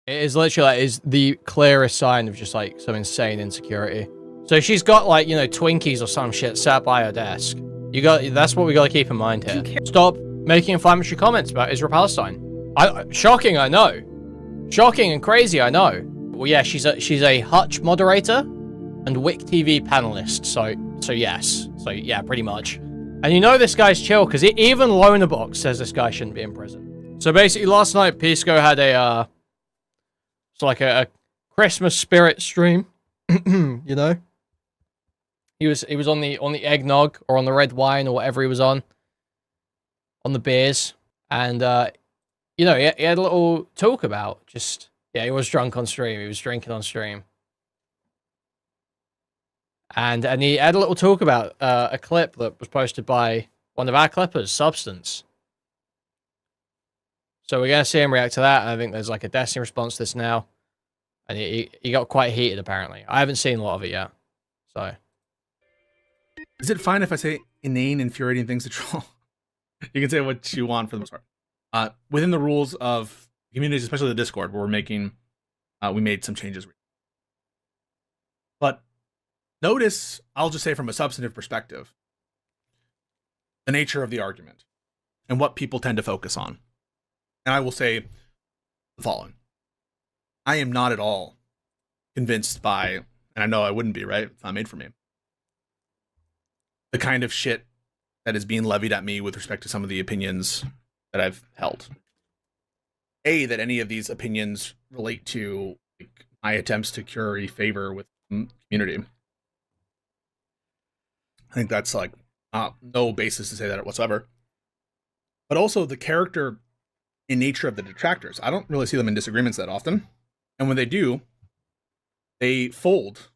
It is literally like, is the clearest sign of just like some insane insecurity. So she's got like, you know, Twinkies or some shit sat by her desk. That's what we gotta keep in mind here. Stop making inflammatory comments about Israel-Palestine. Shocking, I know. Shocking and crazy, I know. Well, yeah, she's a Hutch moderator and Wick TV panelist. So yes. So yeah, pretty much. And you know this guy's chill because even Lonerbox says this guy shouldn't be in prison. So basically, last night Pisco had it's like a Christmas spirit stream. You know, he was on the eggnog or on the red wine or whatever he was on the beers, and you know, he had a little talk about just, yeah, he was drunk on stream. He was drinking on stream. And he had a little talk about a clip that was posted by one of our clippers, Substance. So we're going to see him react to that. And I think there's like a Destiny response to this now. And he got quite heated, apparently. I haven't seen a lot of it yet. So. Is it fine if I say inane, infuriating things to troll? You can say what you want for the most part. Within the rules of communities, especially the Discord, where we made some changes. But notice, I'll just say from a substantive perspective, the nature of the argument and what people tend to focus on. And I will say the following. I am not at all convinced by, and I know I wouldn't be, right? It's not made for me, the kind of shit that is being levied at me with respect to some of the opinions that I've held. That any of these opinions relate to like, my attempts to curry favor with the community. I think that's like no basis to say that whatsoever. But also the character and nature of the detractors. I don't really see them in disagreements that often. And when they do, they fold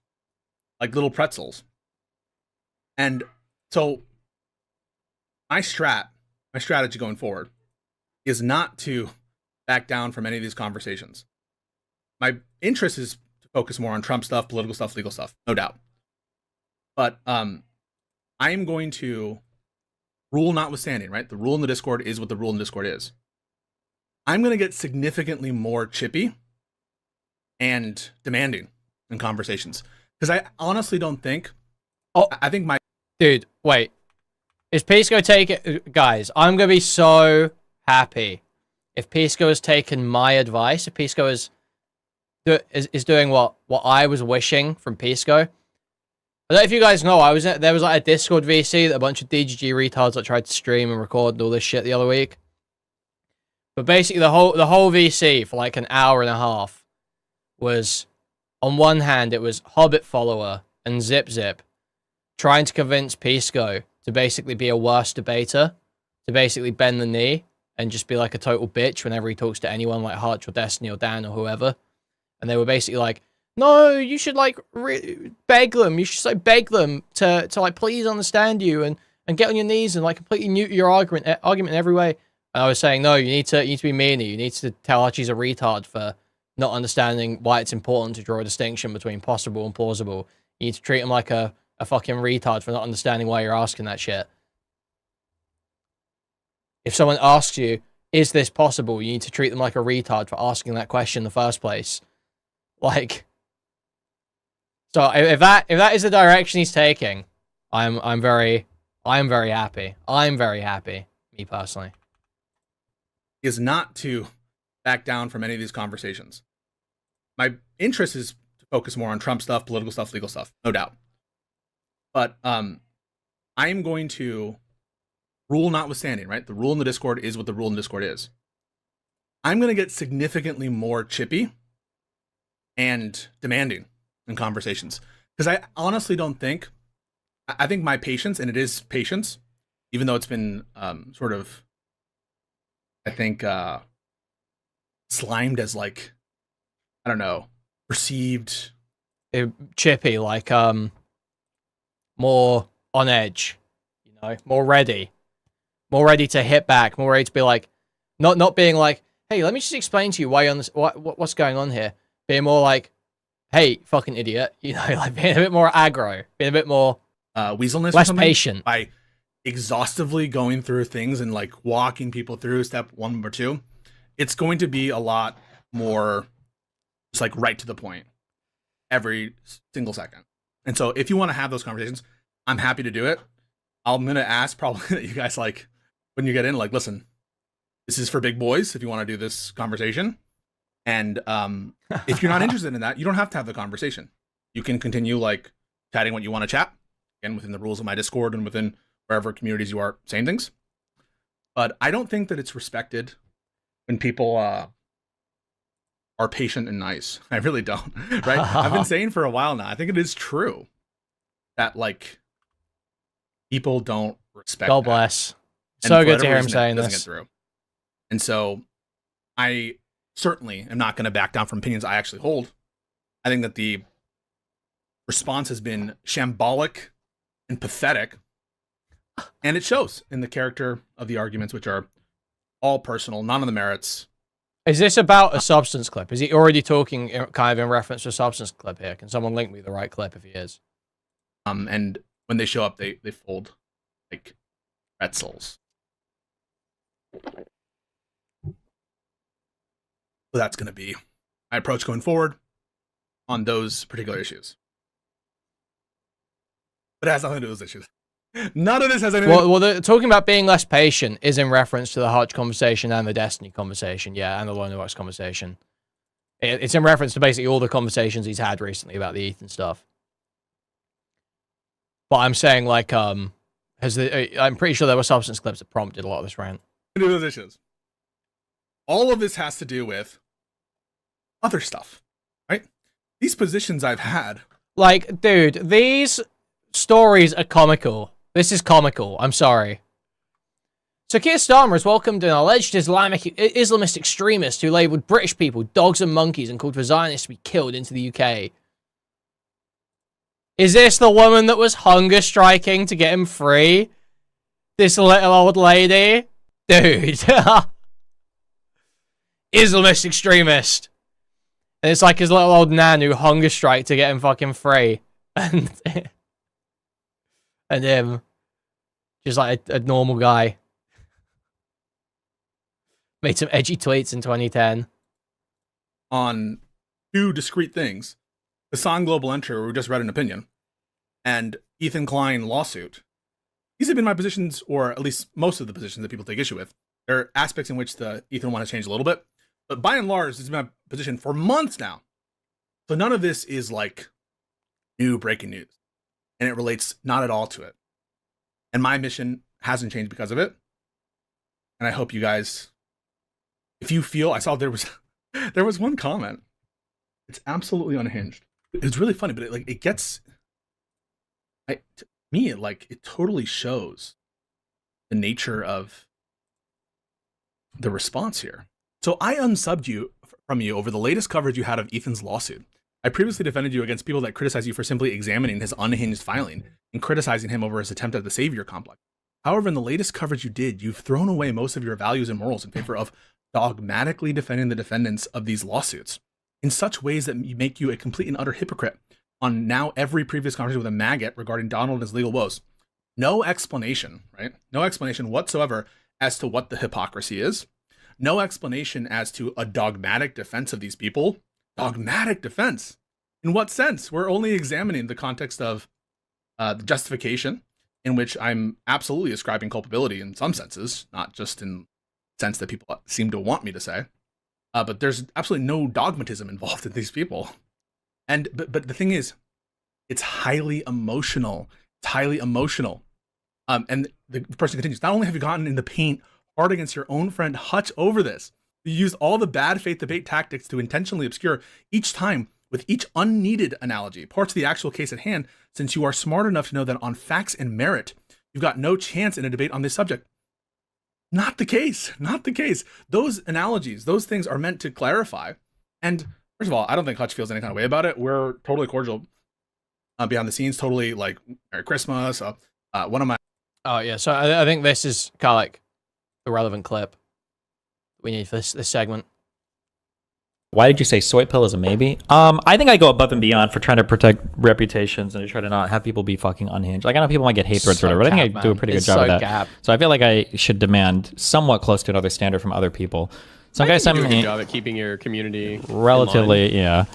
like little pretzels. And so my strategy going forward is not to back down from any of these conversations. My interest is to focus more on Trump stuff, political stuff, legal stuff, no doubt. But I am going to, rule notwithstanding, right? The rule in the Discord is what the rule in the Discord is. I'm going to get significantly more chippy and demanding in conversations. Because I honestly don't think, I think my... Dude, wait. Is Pisco taking... Guys, I'm going to be so happy if Pisco has taken my advice, if Pisco is doing what I was wishing from Pisco. I don't know if you guys know, there was like a Discord VC that a bunch of DGG retards that tried to stream and record and all this shit the other week. But basically the whole VC for like an hour and a half was, on one hand, it was Hobbit Follower and Zip Zip trying to convince Pisco to basically be a worse debater, to basically bend the knee and just be like a total bitch whenever he talks to anyone like Hutch or Destiny or Dan or whoever. And they were basically like, no, you should like beg them. You should like beg them to like please understand you and get on your knees and like completely neuter your argument in every way. And I was saying, no, you need to be meaner. You need to tell Hutch he's a retard for not understanding why it's important to draw a distinction between possible and plausible. You need to treat him like a fucking retard for not understanding why you're asking that shit. If someone asks you, is this possible? You need to treat them like a retard for asking that question in the first place. Like, so if that is the direction he's taking, I'm very happy. I'm very happy, me personally. Is not to back down from any of these conversations. My interest is to focus more on Trump stuff, political stuff, legal stuff, no doubt. But I am going to, rule notwithstanding, right? The rule in the Discord is what the rule in the Discord is. I'm going to get significantly more chippy and demanding in conversations. Because I honestly don't think, I think my patience, and it is patience, even though it's been sort of, I think, slimed as like, I don't know, perceived. Chippy, like, more on edge, you know, more ready to hit back, more ready to be like, not being like, hey, let me just explain to you why you're on this, what's going on here. Being more like, hey, fucking idiot, you know, like being a bit more aggro, being a bit more weaselness, less patient. By exhaustively going through things and like walking people through step 1 or 2, it's going to be a lot more just like right to the point every single second. And so if you want to have those conversations, I'm happy to do it. I'm going to ask probably that you guys, like, when you get in, like, listen, this is for big boys if you want to do this conversation. And if you're not interested in that, you don't have to have the conversation. You can continue, like, chatting what you want to chat, again, within the rules of my Discord and within wherever communities you are saying things. But I don't think that it's respected when people are patient and nice. I really don't, right? I've been saying for a while now, I think it is true that, like, people don't respect God that. bless. And So for good to whatever hear him reason, it saying doesn't this. get through. And so I certainly am not going to back down from opinions I actually hold. I think that the response has been shambolic and pathetic, and it shows in the character of the arguments, which are all personal, none of the merits. Is this about a substance clip? Is he already talking kind of in reference to a substance clip here? Can someone link me the right clip if he is? And when they show up, they fold like pretzels. So that's going to be my approach going forward on those particular issues. But it has nothing to do with those issues. None of this has anything. Well, talking about being less patient is in reference to the Hutch conversation and the Destiny conversation, yeah, and the Lone Box conversation. It's in reference to basically all the conversations he's had recently about the Ethan stuff. But I'm saying, like, I'm pretty sure there were substance clips that prompted a lot of this rant. Those issues. All of this has to do with other stuff, right? These positions I've had. Like, dude, these stories are comical. This is comical. I'm sorry. So Keir Starmer has welcomed an alleged Islamist extremist who labelled British people dogs and monkeys and called for Zionists to be killed into the UK. Is this the woman that was hunger striking to get him free? This little old lady? Dude. Islamist extremist. And it's like his little old nan who hunger strike to get him fucking free. And him. Just like a normal guy. Made some edgy tweets in 2010. On two discrete things. The San Global Entry, where we just read an opinion, and Ethan Klein lawsuit. These have been my positions, or at least most of the positions that people take issue with. There are aspects in which the Ethan one has changed a little bit, but by and large, this has been my position for months now. So none of this is like new breaking news, and it relates not at all to it. And my mission hasn't changed because of it. And I hope you guys, if you feel, I saw there was one comment. It's absolutely unhinged. It's really funny, but it gets, to me, it totally shows the nature of the response here. So I unsubbed from you over the latest coverage you had of Ethan's lawsuit. I previously defended you against people that criticize you for simply examining his unhinged filing and criticizing him over his attempt at the savior complex. However, in the latest coverage you did, you've thrown away most of your values and morals in favor of dogmatically defending the defendants of these lawsuits in such ways that make you a complete and utter hypocrite on now every previous conversation with a maggot regarding Donald and his legal woes. No explanation, right? No explanation whatsoever as to what the hypocrisy is. No explanation as to a dogmatic defense of these people. Dogmatic defense? In what sense? We're only examining the context of the justification, in which I'm absolutely ascribing culpability in some senses, not just in the sense that people seem to want me to say. But there's absolutely no dogmatism involved in these people. And but the thing is, it's highly emotional. It's highly emotional. And the person continues, not only have you gotten in the paint hard against your own friend Hutch over this, you used all the bad faith debate tactics to intentionally obscure each time with each unneeded analogy parts of the actual case at hand, since you are smart enough to know that on facts and merit, you've got no chance in a debate on this subject. Not the case. Not the case. Those analogies, those things are meant to clarify. And first of all, I don't think Hutch feels any kind of way about it. We're totally cordial behind the scenes, totally like Merry Christmas. One of my... Oh, yeah. So I think this is kind of like the relevant clip we need for this segment. Why did you say soy pill is a maybe? I think I go above and beyond for trying to protect reputations and to try to not have people be fucking unhinged. Like, I know people might get hate threats or whatever, but I think I do a pretty good job of that. So I feel like I should demand somewhat close to another standard from other people. Some guys do send a good me job at keeping your community relatively, yeah.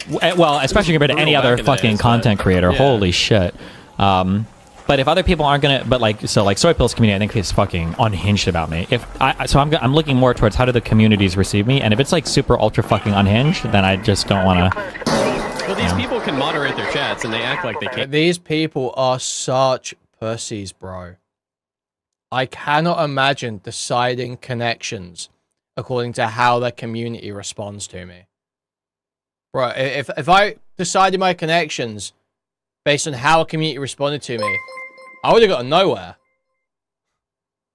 Well, especially compared to any brutal other back in the fucking days, content but, creator. yeah. Holy shit. But if other people aren't gonna, but like, so like Soy Pill's community, I think is fucking unhinged about me. I'm looking more towards how do the communities receive me, and if it's like super ultra fucking unhinged, then I just don't want to. Well, these people can moderate their chats, and they act like they can't. These people are such pussies, bro. I cannot imagine deciding connections according to how the community responds to me. Bro, if I decided my connections based on how a community responded to me, I would have gotten nowhere.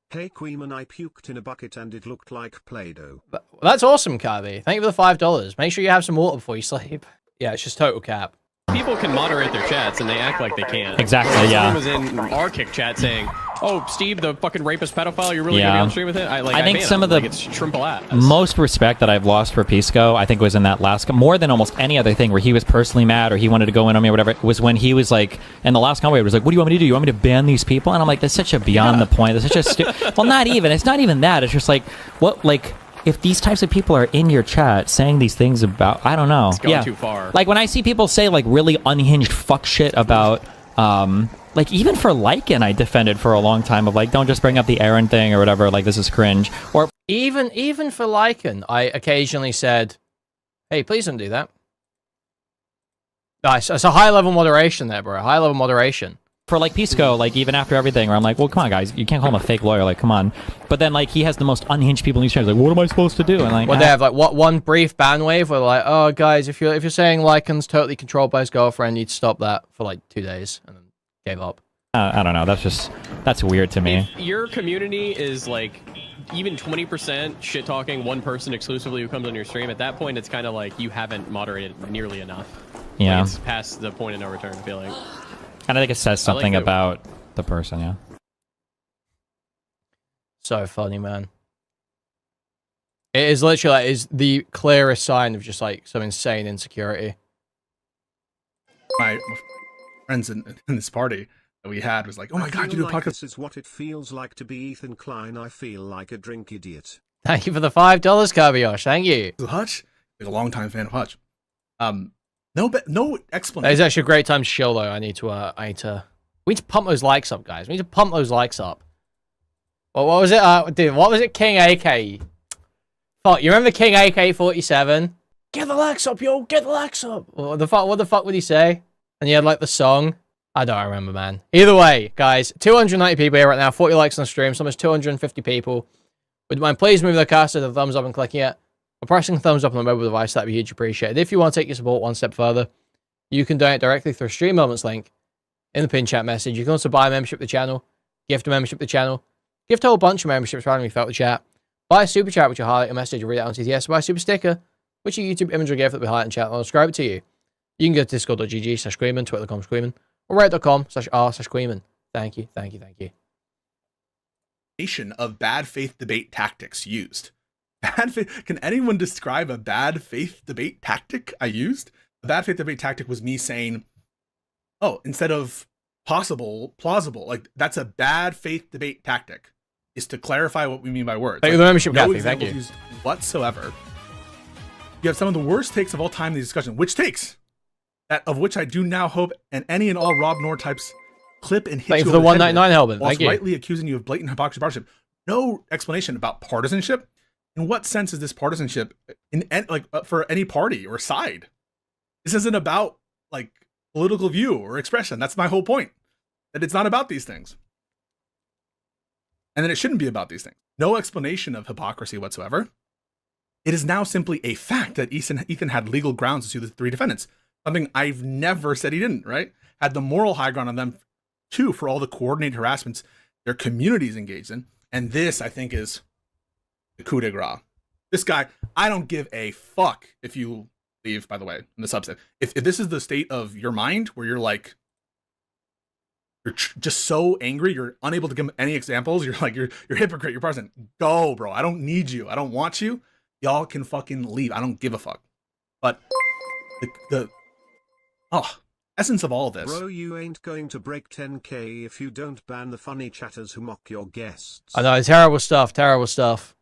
Hey Kuihman, I puked in a bucket and it looked like Play-Doh. That's awesome, Kirby. Thank you for the $5. Make sure you have some water before you sleep. Yeah, it's just total cap. People can moderate their chats, and they act like they can't. Exactly, yeah. Someone was in our kick chat saying, "Oh, Steve, the fucking rapist pedophile, you're really Yeah. gonna be on stream with it?" I think ban some him. of the like, it's triple ass. Most respect that I've lost for Pisco, I think, was in that last, more than almost any other thing where he was personally mad or he wanted to go in on me or whatever, was when he was like, in the last combo, he was like, what do you want me to do? You want me to ban these people? And I'm like, that's such a beyond the point. That's such a well, not even. It's not even that. It's just like, what, like, if these types of people are in your chat saying these things about, I don't know. It's going too far. Like when I see people say like really unhinged fuck shit about, like even for Lycan, I defended for a long time of like, don't just bring up the Aaron thing or whatever. Like this is cringe. Or Even for Lycan, I occasionally said, hey, please don't do that. Nice. It's a high level moderation there, bro. High level moderation. for like Pisco, like even after everything, where I'm like, well, come on, guys, you can't call him a fake lawyer, like, come on. But then like he has the most unhinged people in these channels, like, what am I supposed to do? And like, well, they have like one brief ban wave where they're like, oh, guys, if you're saying Lycan's totally controlled by his girlfriend, you'd stop that for like 2 days, and then gave up. I don't know. That's weird to me. If your community is like even 20% shit talking one person exclusively who comes on your stream, at that point it's kind of like you haven't moderated nearly enough. Yeah. Like, it's past the point of no return, I feel like. And I think it says something like about the person, yeah. So funny, man. It is literally like, is the clearest sign of just like some insane insecurity. My friends in this party that we had was like, oh my god, you do a podcast. This is what it feels like to be Ethan Klein. I feel like a drink idiot. Thank you for the $5, Kabiosh. Thank you. Hutch, like a longtime fan of Hutch. No explanation. It's actually a great time to chill though. We need to pump those likes up, guys. We need to pump those likes up. Well, what was it? Dude, what was it? King AK. Fuck, you remember King AK 47? Get the likes up, yo! Get the likes up. What the fuck would he say? And you had like the song. I don't remember, man. Either way, guys, 290 people here right now. 40 likes on the stream. So almost 250 people. Would you mind please moving the caster to the thumbs up and clicking it? Or pressing the thumbs up on the mobile device, that'd be huge appreciated. If you want to take your support one step further, you can donate directly through a Stream Elements link in the pinned chat message. You can also buy a membership to the channel, gift a membership to the channel, gift a whole bunch of memberships randomly throughout the chat, buy a super chat which will highlight a message and read it out on TTS, buy a super sticker, which your YouTube image will give that will be highlighted in chat, and I'll subscribe it to you. You can go to discord.gg/Kuihman, twitter.com/Kuihman, or reddit.com/r/Kuihman. Thank you, thank you, thank you. Of bad faith debate tactics used. Bad faith. Can anyone describe a bad faith debate tactic I used? A bad faith debate tactic was me saying, oh, instead of possible, plausible. Like, that's a bad faith debate tactic, is to clarify what we mean by words. Thank you like, for the membership, no Kathy. examples Thank you. used whatsoever. You have some of the worst takes of all time in these discussions. Which takes? That of which I do now hope and any and all Rob Noor types clip and hit Thank you you for the over head 199 with, helmet. whilst Thank you. rightly accusing you of blatant hypocrisy partisanship. No explanation about partisanship. In what sense is this partisanship in like for any party or side? This isn't about like political view or expression. That's my whole point. That it's not about these things. And then it shouldn't be about these things. No explanation of hypocrisy whatsoever. It is now simply a fact that Ethan had legal grounds to sue the 3 defendants. Something I've never said he didn't, right? Had the moral high ground on them too for all the coordinated harassments their communities engaged in. And this, I think, is the coup de grace. This guy, I don't give a fuck if you leave, by the way, in the subset. If this is the state of your mind where you're like, you're just so angry, you're unable to give any examples, you're like, you're hypocrite, you're partisan. Go, bro. I don't need you. I don't want you. Y'all can fucking leave. I don't give a fuck. But the essence of all of this. Bro, you ain't going to break 10k if you don't ban the funny chatters who mock your guests. I know, terrible stuff, terrible stuff.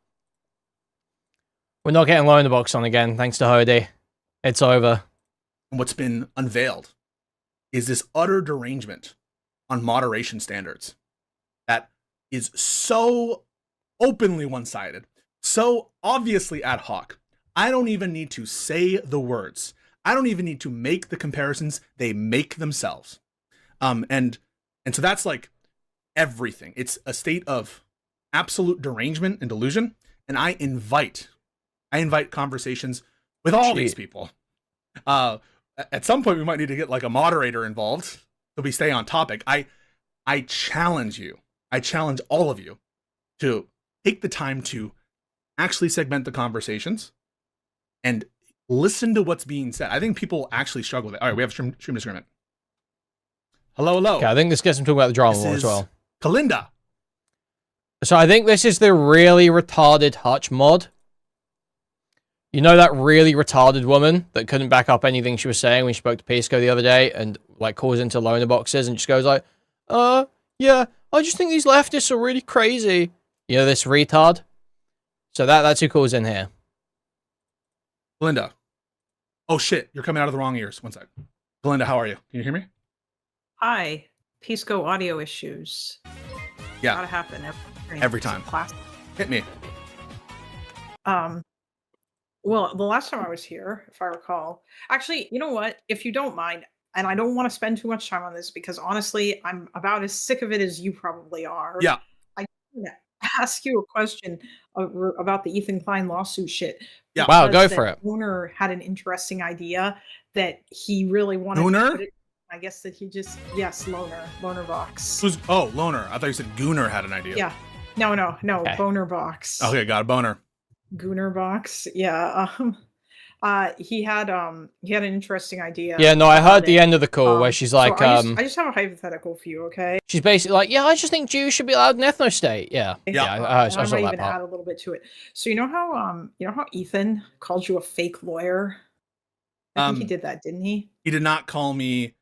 We're not getting loaner box on again, thanks to Hody. It's over. And what's been unveiled is this utter derangement on moderation standards that is so openly one-sided, so obviously ad hoc. I don't even need to say the words. I don't even need to make the comparisons. They make themselves. And so that's like everything. It's a state of absolute derangement and delusion. And I invite conversations with all these people. At some point, we might need to get like a moderator involved so we stay on topic. I challenge you. I challenge all of you to take the time to actually segment the conversations and listen to what's being said. I think people actually struggle with it. All right, we have stream disagreement. Hello. Okay, I think this gets him talking about the drama more as well. Kalinda. So I think this is the really retarded Hutch mod. You know that really retarded woman that couldn't back up anything she was saying when she spoke to Pisco the other day and like calls into loaner boxes and just goes like, yeah, I just think these leftists are really crazy. You know, this retard. So that's who calls in here. Belinda. Oh shit, you're coming out of the wrong ears. One sec. Belinda, how are you? Can you hear me? Hi. Pisco audio issues. Yeah. Gotta happen Every time. Class. Hit me. Well, the last time I was here, if I recall, actually, you know what? If you don't mind, and I don't want to spend too much time on this because honestly, I'm about as sick of it as you probably are. Yeah. I want to ask you a question about the Ethan Klein lawsuit shit. Yeah. Wow, go for it. Owner had an interesting idea that he really wanted Gooner? to put it. I guess that he just, yes, loner box. Loner. I thought you said Gooner had an idea. Yeah. No, Okay. boner box. Okay, got a boner. Gooner box. Yeah. He had an interesting idea. Yeah, no, I heard the it. end of the call where she's like, so I just have a hypothetical for you, okay? she's basically like, yeah, I just think Jews should be allowed an ethno-state. Yeah. Yeah. I I saw might that even add part. a little bit to it. So you know how Ethan called you a fake lawyer? I think he did that, didn't he? He did not call me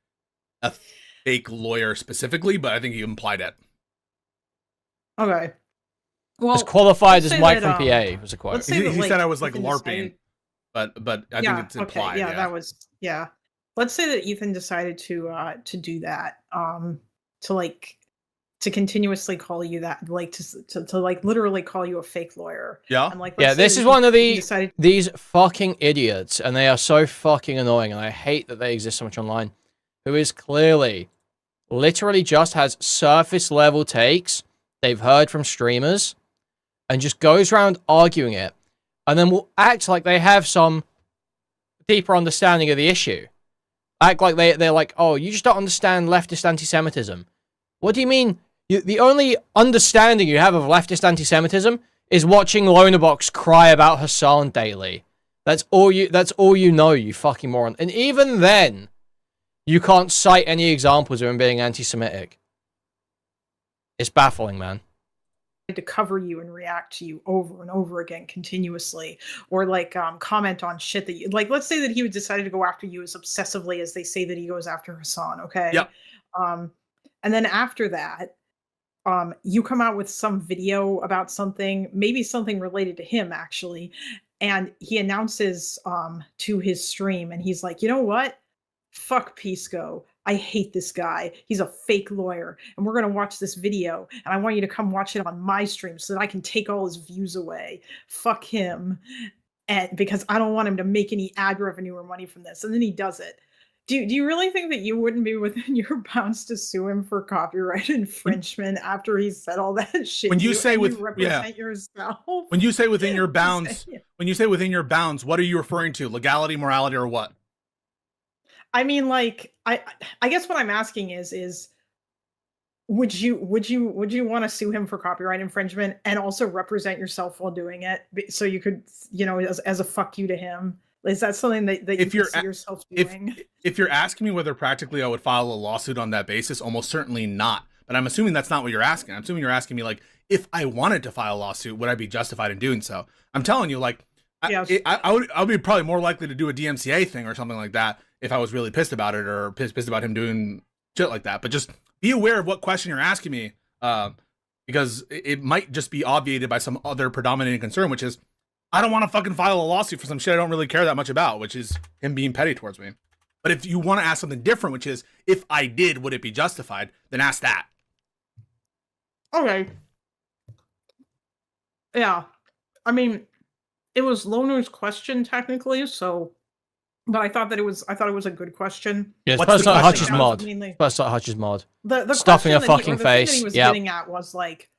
a fake lawyer specifically, but I think he implied it. Okay. Well, As qualified let's as say Mike that, from PA was a quote. let's say that, He said I was like Ethan LARPing, decided- but I think it's implied. Okay, yeah, that was Let's say that Ethan decided to do that, to continuously call you that, like to like literally call you a fake lawyer. Yeah. And like, Yeah, let's say this that is he- one of he decided, these fucking idiots, and they are so fucking annoying, and I hate that they exist so much online, who is clearly, literally just has surface level takes they've heard from streamers, and just goes around arguing it, and then will act like they have some deeper understanding of the issue. Act like they're like, oh, you just don't understand leftist anti-Semitism. What do you mean? The only understanding you have of leftist anti-Semitism is watching Lonerbox cry about Hassan daily. That's all you know, you fucking moron. And even then, you can't cite any examples of him being anti-Semitic. It's baffling, man. to cover you and react to you over and over again continuously, or like comment on shit that you like. Let's say that he would decide to go after you as obsessively as they say that he goes after Hassan. Okay. Yep. And then after that, you come out with some video about something, maybe something related to him actually, and he announces to his stream, and he's like, you know what? Fuck Pisco. I hate this guy. He's a fake lawyer. And we're going to watch this video. And I want you to come watch it on my stream so that I can take all his views away. Fuck him. And because I don't want him to make any ad revenue or money from this. And then he does it. Do you really think that you wouldn't be within your bounds to sue him for copyright infringement after he said all that shit? When you say represent yourself. When you say within your bounds, what are you referring to? Legality, morality, or what? I mean, like, I guess what I'm asking is would you want to sue him for copyright infringement and also represent yourself while doing it, so you could, as a fuck you to him? Is that something that If you you're see yourself doing? If you're asking me whether practically I would file a lawsuit on that basis, almost certainly not. But I'm assuming that's not what you're asking. I'm assuming you're asking me, like, if I wanted to file a lawsuit, would I be justified in doing so? I'm telling you, like, I would be probably more likely to do a DMCA thing or something like that if I was really pissed about it, or pissed about him doing shit like that. But just be aware of what question you're asking me, because it might just be obviated by some other predominating concern, which is, I don't want to fucking file a lawsuit for some shit I don't really care that much about, which is him being petty towards me. But if you want to ask something different, which is, if I did, would it be justified? Then ask that. Okay. Yeah. I mean, it was Loner's question technically, so, but I thought it was a good question. Yeah, it's What's the supposed to question? Hutch's That was mod. mainly- Supposed to Hutch's mod. The Stuff in question your that he- fucking or the thing that face. he was Yep. getting at was like,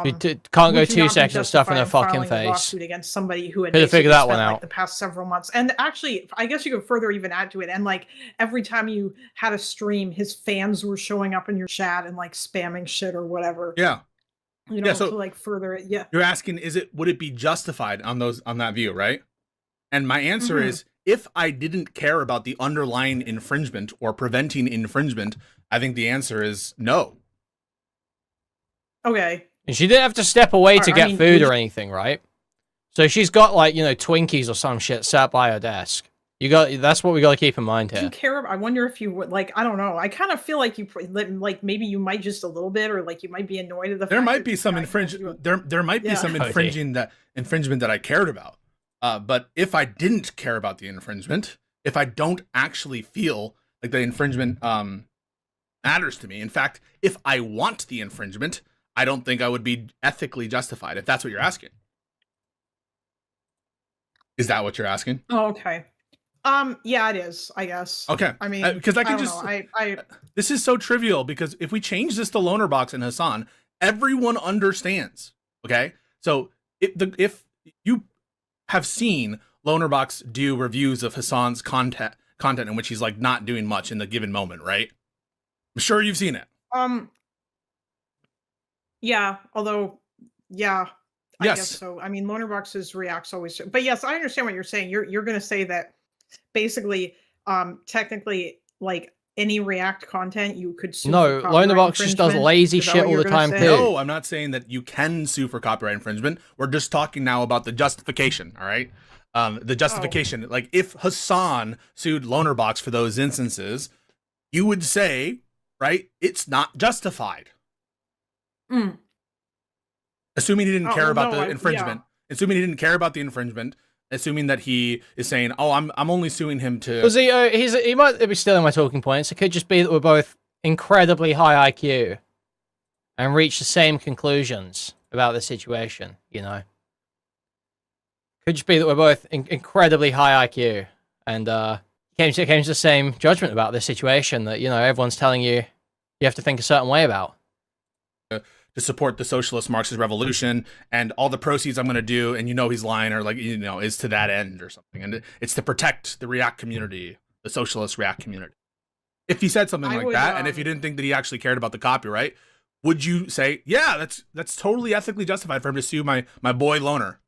You can't go would you 2 not be seconds of stuff in their justified fucking filing a face. lawsuit against somebody who had Could've figured basically that one spent, out. like, the past several months. And actually, I guess you could further even add to it. And like every time you had a stream, his fans were showing up in your chat and like spamming shit or whatever. Yeah. You know, Yeah, so- to like further it. Yeah. You're asking, would it be justified on that view, right? And my answer Mhm. is, if I didn't care about the underlying infringement or preventing infringement, I think the answer is no. Okay. And she didn't have to step away to I get mean, food would or anything, right? So she's got like, you know, Twinkies or some shit sat by her desk. That's what we got to keep in mind Do you here. care? I wonder if you would like. I don't know. I kind of feel like like maybe you might just a little bit, or like you might be annoyed at the. There fact might that be this some guy infringe. calls you There might be Yeah. some Okay. infringement that I cared about. But if I didn't care about the infringement, if I don't actually feel like the infringement matters to me, in fact, if I want the infringement, I don't think I would be ethically justified. If that's what you're asking, is that what you're asking? Oh, okay. Yeah, it is. I guess. Okay. I mean, because I can don't just. know. I This is so trivial because if we change this to Loner Box and Hassan, everyone understands. Okay, so if you have seen Loner Box do reviews of Hassan's content in which he's like not doing much in the given moment, right? I'm sure you've seen it. Yeah. Although, yeah. I Yes. guess so. I mean, Lonerbox's reacts always, but yes, I understand what you're saying. You're going to say that basically, technically, like any React content, you could sue No, for copyright Lonerbox just does infringement? lazy Is that shit what all you're the gonna time say? too. No, I'm not saying that you can sue for copyright infringement. We're just talking now about the justification. All right. The justification, like if Hassan sued Lonerbox for those instances, you would say, right, it's not justified. Mm. Assuming he didn't Oh, care well, about no, the infringement. Assuming he didn't care about the infringement. Assuming that he is saying, "Oh, I'm only suing him to." Was he? He might be stealing my talking points. It could just be that we're both incredibly high IQ and reach the same conclusions about the situation. You know, could just be that we're both incredibly high IQ and came to the same judgment about this situation that everyone's telling you have to think a certain way about. To support the socialist Marxist revolution, and all the proceeds I'm going to do, and he's lying, or is to that end or something, and it's to protect the React community, the socialist React community. If he said something like that, and if you didn't think that he actually cared about the copyright, would you say, yeah, that's totally ethically justified for him to sue my boy Loner?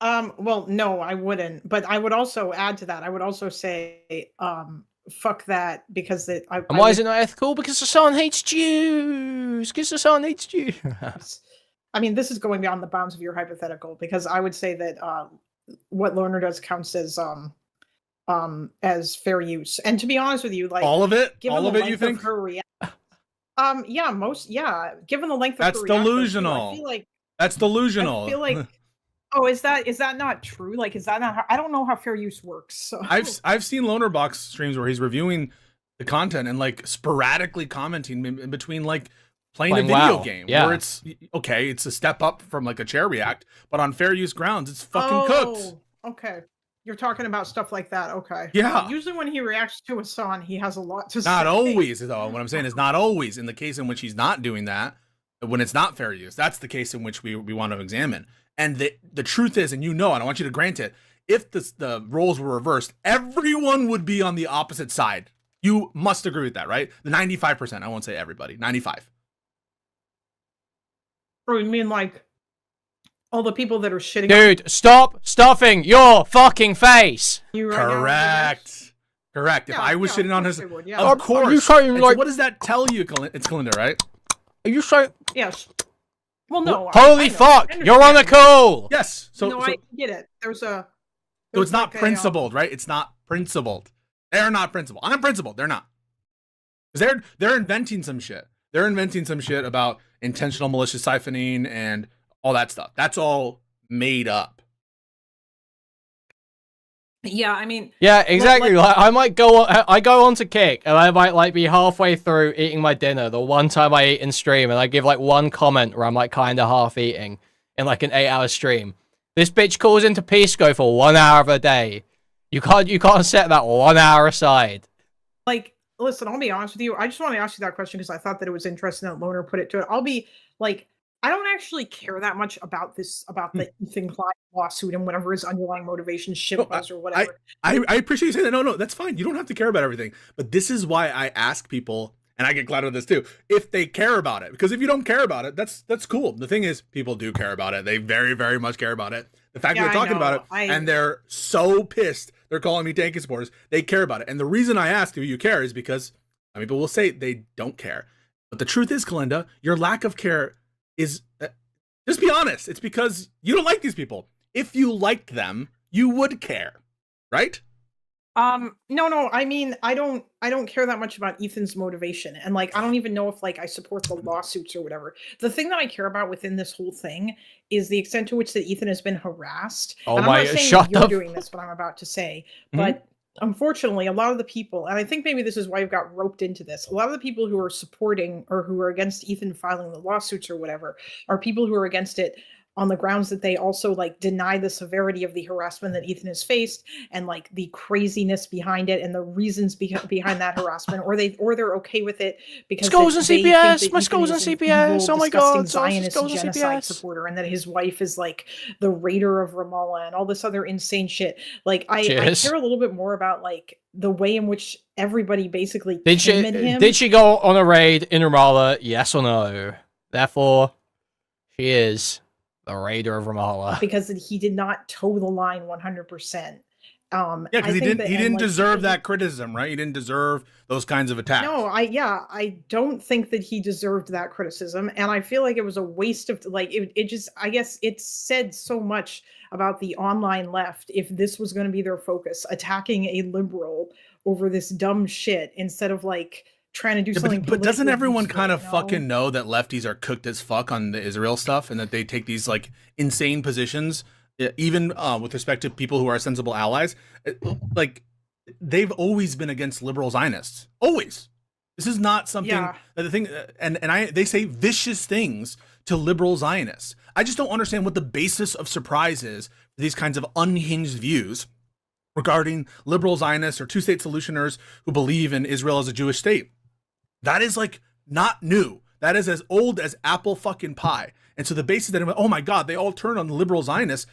Well, no, I wouldn't. But I would also add to that. I would also say, fuck that, because And why is it not ethical? Because Hassan hates Jews. Because Hassan hates Jews. I mean, this is going beyond the bounds of your hypothetical, because I would say that what Loner does counts as fair use. And to be honest with you, like all of it, given all the of it, length you think? of her given the length of That's her reaction, delusional. I feel like That's delusional. I feel like oh, is that not true? Like, is that not how, I don't know how fair use works. So I've seen Loner Box streams where he's reviewing the content and like sporadically commenting in between like playing a video WoW. game, Yeah. where it's okay, it's a step up from like a chair react, but on fair use grounds, it's fucking cooked. Okay. You're talking about stuff like that. Okay. Yeah. Usually when he reacts to a song, he has a lot to say. Not always, though. What I'm saying is not always. In the case in which he's not doing that, when it's not fair use, that's the case in which we want to examine. And the truth is, and and I want you to grant it, if the roles were reversed, everyone would be on the opposite side. You must agree with that, right? The 95%. I won't say everybody. 95. Or you mean like all the people that are shitting Dude, stop stuffing your fucking face. on you right now? Correct. Correct. If Yeah, I was yeah, shitting of on course his, they would, yeah. of course. Are you saying, And like- so what does that tell you? It's Kalinda, right? Are you so... Yes. Well, no. Holy I know. fuck, I you're on a understand. call. Yes. So, No, so I get it. So it's not principled, right? It's not principled. They're not principled. I'm principled. They're not. 'Cause they're inventing some shit. They're inventing some shit about intentional malicious siphoning and all that stuff. That's all made up. Yeah, I mean, Yeah, exactly. Like, I might I go on to Kick, and I might like be halfway through eating my dinner. The one time I eat in stream, and I give like one comment where I'm like kind of half eating in like an 8-hour stream. This bitch calls into Pisco for 1 hour of a day. You can't set that 1 hour aside. like, listen, I'll be honest with you. I just want to ask you that question because I thought that it was interesting that Loner put it to it. I'll be like, I don't actually care that much about the Ethan Klein lawsuit and whatever his underlying motivation shit was or whatever. I appreciate you saying that. No, that's fine. You don't have to care about everything. But this is why I ask people, and I get glad of this too, if they care about it. Because if you don't care about it, that's cool. The thing is, people do care about it. They very, very much care about it. The fact that we're talking about it, and they're so pissed, they're calling me tanking supporters. They care about it. And the reason I ask if you care is because people will say they don't care. But the truth is, Kalinda, your lack of care is, just be honest. It's because you don't like these people. If you liked them, you would care, right? No. I mean, I don't care that much about Ethan's motivation, and like, I don't even know if like I support the lawsuits or whatever. The thing that I care about within this whole thing is the extent to which that Ethan has been harassed. Oh and my! I'm not saying Shut that you're up. doing this, what I'm about to say, but unfortunately, a lot of the people, and I think maybe this is why I've got roped into this, a lot of the people who are supporting or who are against Ethan filing the lawsuits or whatever are people who are against it on the grounds that they also like deny the severity of the harassment that Ethan has faced and like the craziness behind it and the reasons behind that harassment, or they're okay with it because Skulls and they CPS, think that my Ethan skulls is and an CPS. evil, Oh my disgusting god, Zionist skulls and genocide CPS. supporter, and that his wife is like the raider of Ramallah and all this other insane shit. Like I care a little bit more about like the way in which everybody basically came at him. Did she go on a raid in Ramallah? Yes or no? Therefore, she is the raider of Ramallah. Because he did not toe the line 100%. Yeah, because he didn't deserve that criticism, right? He didn't deserve those kinds of attacks. No, I don't think that he deserved that criticism, and I feel like it was a waste of like it just, I guess it said so much about the online left if this was going to be their focus, attacking a liberal over this dumb shit instead of like trying to do something. But doesn't everyone kind of fucking know that lefties are cooked as fuck on the Israel stuff, and that they take these like insane positions, even with respect to people who are sensible allies? Like, they've always been against liberal Zionists. Always. This is not something that the thing, they say vicious things to liberal Zionists. I just don't understand what the basis of surprise is for these kinds of unhinged views regarding liberal Zionists or two-state solutioners who believe in Israel as a Jewish state. That is like not new. That is as old as apple fucking pie. And so the basis that, oh my God, they all turn on the liberal Zionists.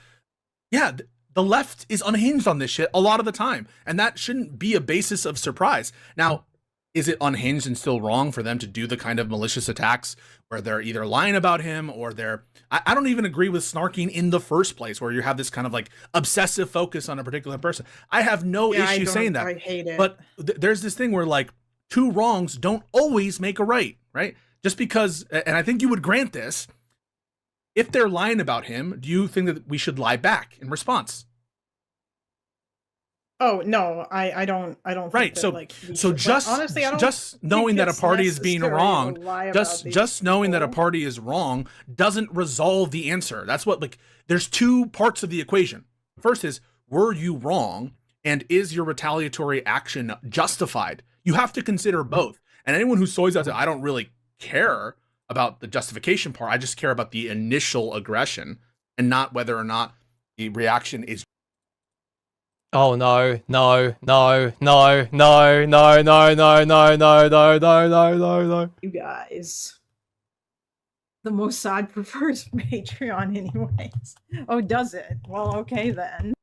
Yeah, the left is unhinged on this shit a lot of the time. And that shouldn't be a basis of surprise. Now, is it unhinged and still wrong for them to do the kind of malicious attacks where they're either lying about him or I don't even agree with snarking in the first place, where you have this kind of like obsessive focus on a particular person. I have no issue saying that. I hate it. But there's this thing where like, two wrongs don't always make a right? Just because, and I think you would grant this, if they're lying about him, do you think that we should lie back in response? Oh no, I don't. Right. Think so just honestly, I don't just knowing that a party is being wrong, just knowing that a people. party is wrong doesn't resolve the answer. That's what, like, there's two parts of the equation. First is, were you wrong, and is your retaliatory action justified? You have to consider both. And anyone who soys out, I don't really care about the justification part. I just care about the initial aggression and not whether or not the reaction is. Oh no, no, no, no, no, no, no, no, no, no, no, no, no, no. You guys. The Mossad prefers Patreon anyways. Oh, does it? Well, okay then.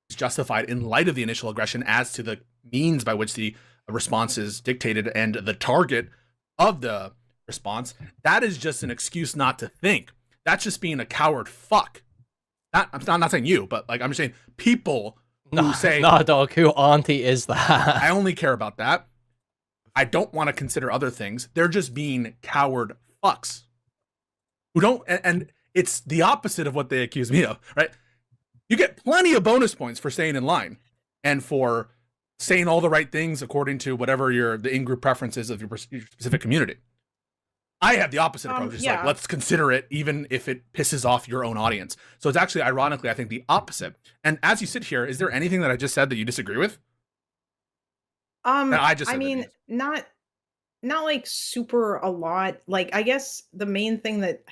It's justified in light of the initial aggression as to the means by which the response is dictated and the target of the response. That is just an excuse not to think. That's just being a coward fuck. I'm not saying you, but like, I'm just saying people who say, "No, dog, who auntie is that?" I only care about that. I don't want to consider other things. They're just being coward fucks who don't, and it's the opposite of what they accuse me of, right? You get plenty of bonus points for staying in line and for saying all the right things according to whatever the in-group preferences of your specific community. I have the opposite approach. It's like, yeah. let's consider it, even if it pisses off your own audience. So it's actually, ironically, I think the opposite. And as you sit here, is there anything that I just said that you disagree with? That I just I said that mean, not like super a lot. Like, I guess the main thing that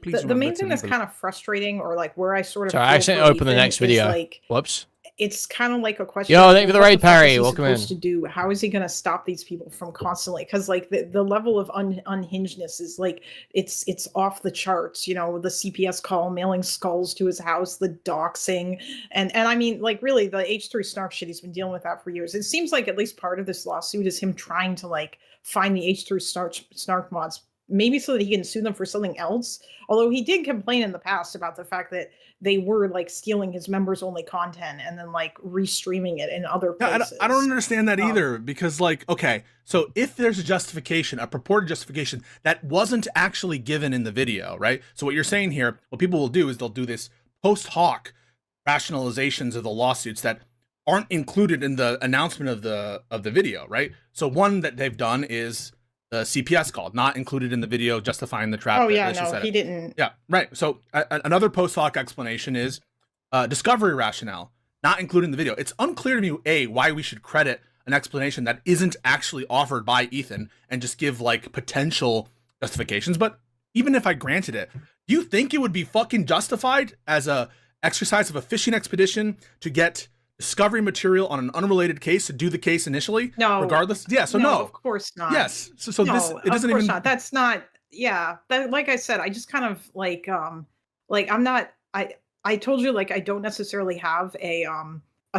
the main thing that's kind of frustrating, or like where I sort of Sorry, I feel accidentally for opened the Ethan next is, video. like, Whoops. it's kind of like a question. Yo, of, thank you for the what raid, fuck is Perry. he Welcome supposed in. to do? How is he going to stop these people from constantly? Because like the level of unhingedness is like it's off the charts. You know, the CPS call, mailing skulls to his house, the doxing, and I mean, like, really, the H3 snark shit, he's been dealing with that for years. It seems like at least part of this lawsuit is him trying to like find the H3 snark mods, maybe so that he can sue them for something else. Although he did complain in the past about the fact that they were like stealing his members only content and then like restreaming it in other places. I don't understand that either, because like, okay, so if there's a justification, a purported justification that wasn't actually given in the video, right? So what you're saying here, what people will do is they'll do this post hoc rationalizations of the lawsuits that aren't included in the announcement of the video, right? So one that they've done is the CPS call, not included in the video, justifying the trap. Oh yeah, no, he didn't. Yeah, right. So another post hoc explanation is discovery rationale, not included in the video. It's unclear to me, A, why we should credit an explanation that isn't actually offered by Ethan and just give like potential justifications. But even if I granted it, do you think it would be fucking justified as a exercise of a fishing expedition to get discovery material on an unrelated case to do the case initially? No, regardless. Yeah. So no, of course not. Yes. So no, this, it doesn't of course even. not. That's not. Yeah. That, like I said, I just kind of like I'm not. I told you, like, I don't necessarily have a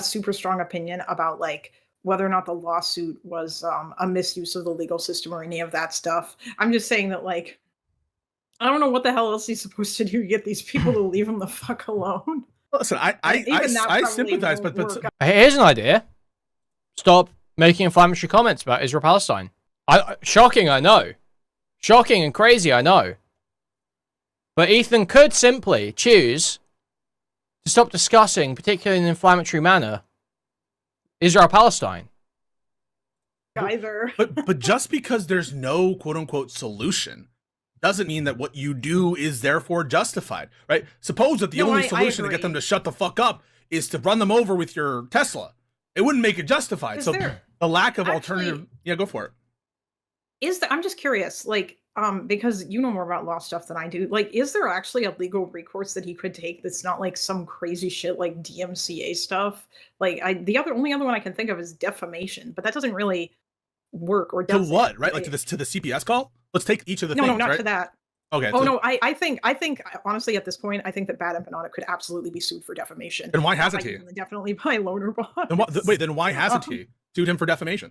super strong opinion about like whether or not the lawsuit was a misuse of the legal system or any of that stuff. I'm just saying that, like, I don't know what the hell else he's supposed to do to get these people to leave him the fuck alone. Listen, I sympathize, but here's an idea: stop making inflammatory comments about Israel Palestine. Shocking, I know, shocking and crazy, I know. But Ethan could simply choose to stop discussing, particularly in an inflammatory manner, Israel Palestine. Either. but just because there's no quote unquote solution doesn't mean that what you do is therefore justified, right? Suppose that the only solution to get them to shut the fuck up is to run them over with your Tesla. It wouldn't make it justified. So the lack of alternative, yeah, go for it. I'm just curious, like, because you know more about law stuff than I do. Like, is there actually a legal recourse that he could take that's not like some crazy shit like DMCA stuff? Like, only other one I can think of is defamation, but that doesn't really work. Or does to what, right? Like to the CPS call? Let's take each of the things, no, not right? to that. Okay. Oh no, I think honestly at this point, I think that Bad Empanada could absolutely be sued for defamation. Then why hasn't he? Definitely by Loner Boss. Then why hasn't he sued him for defamation?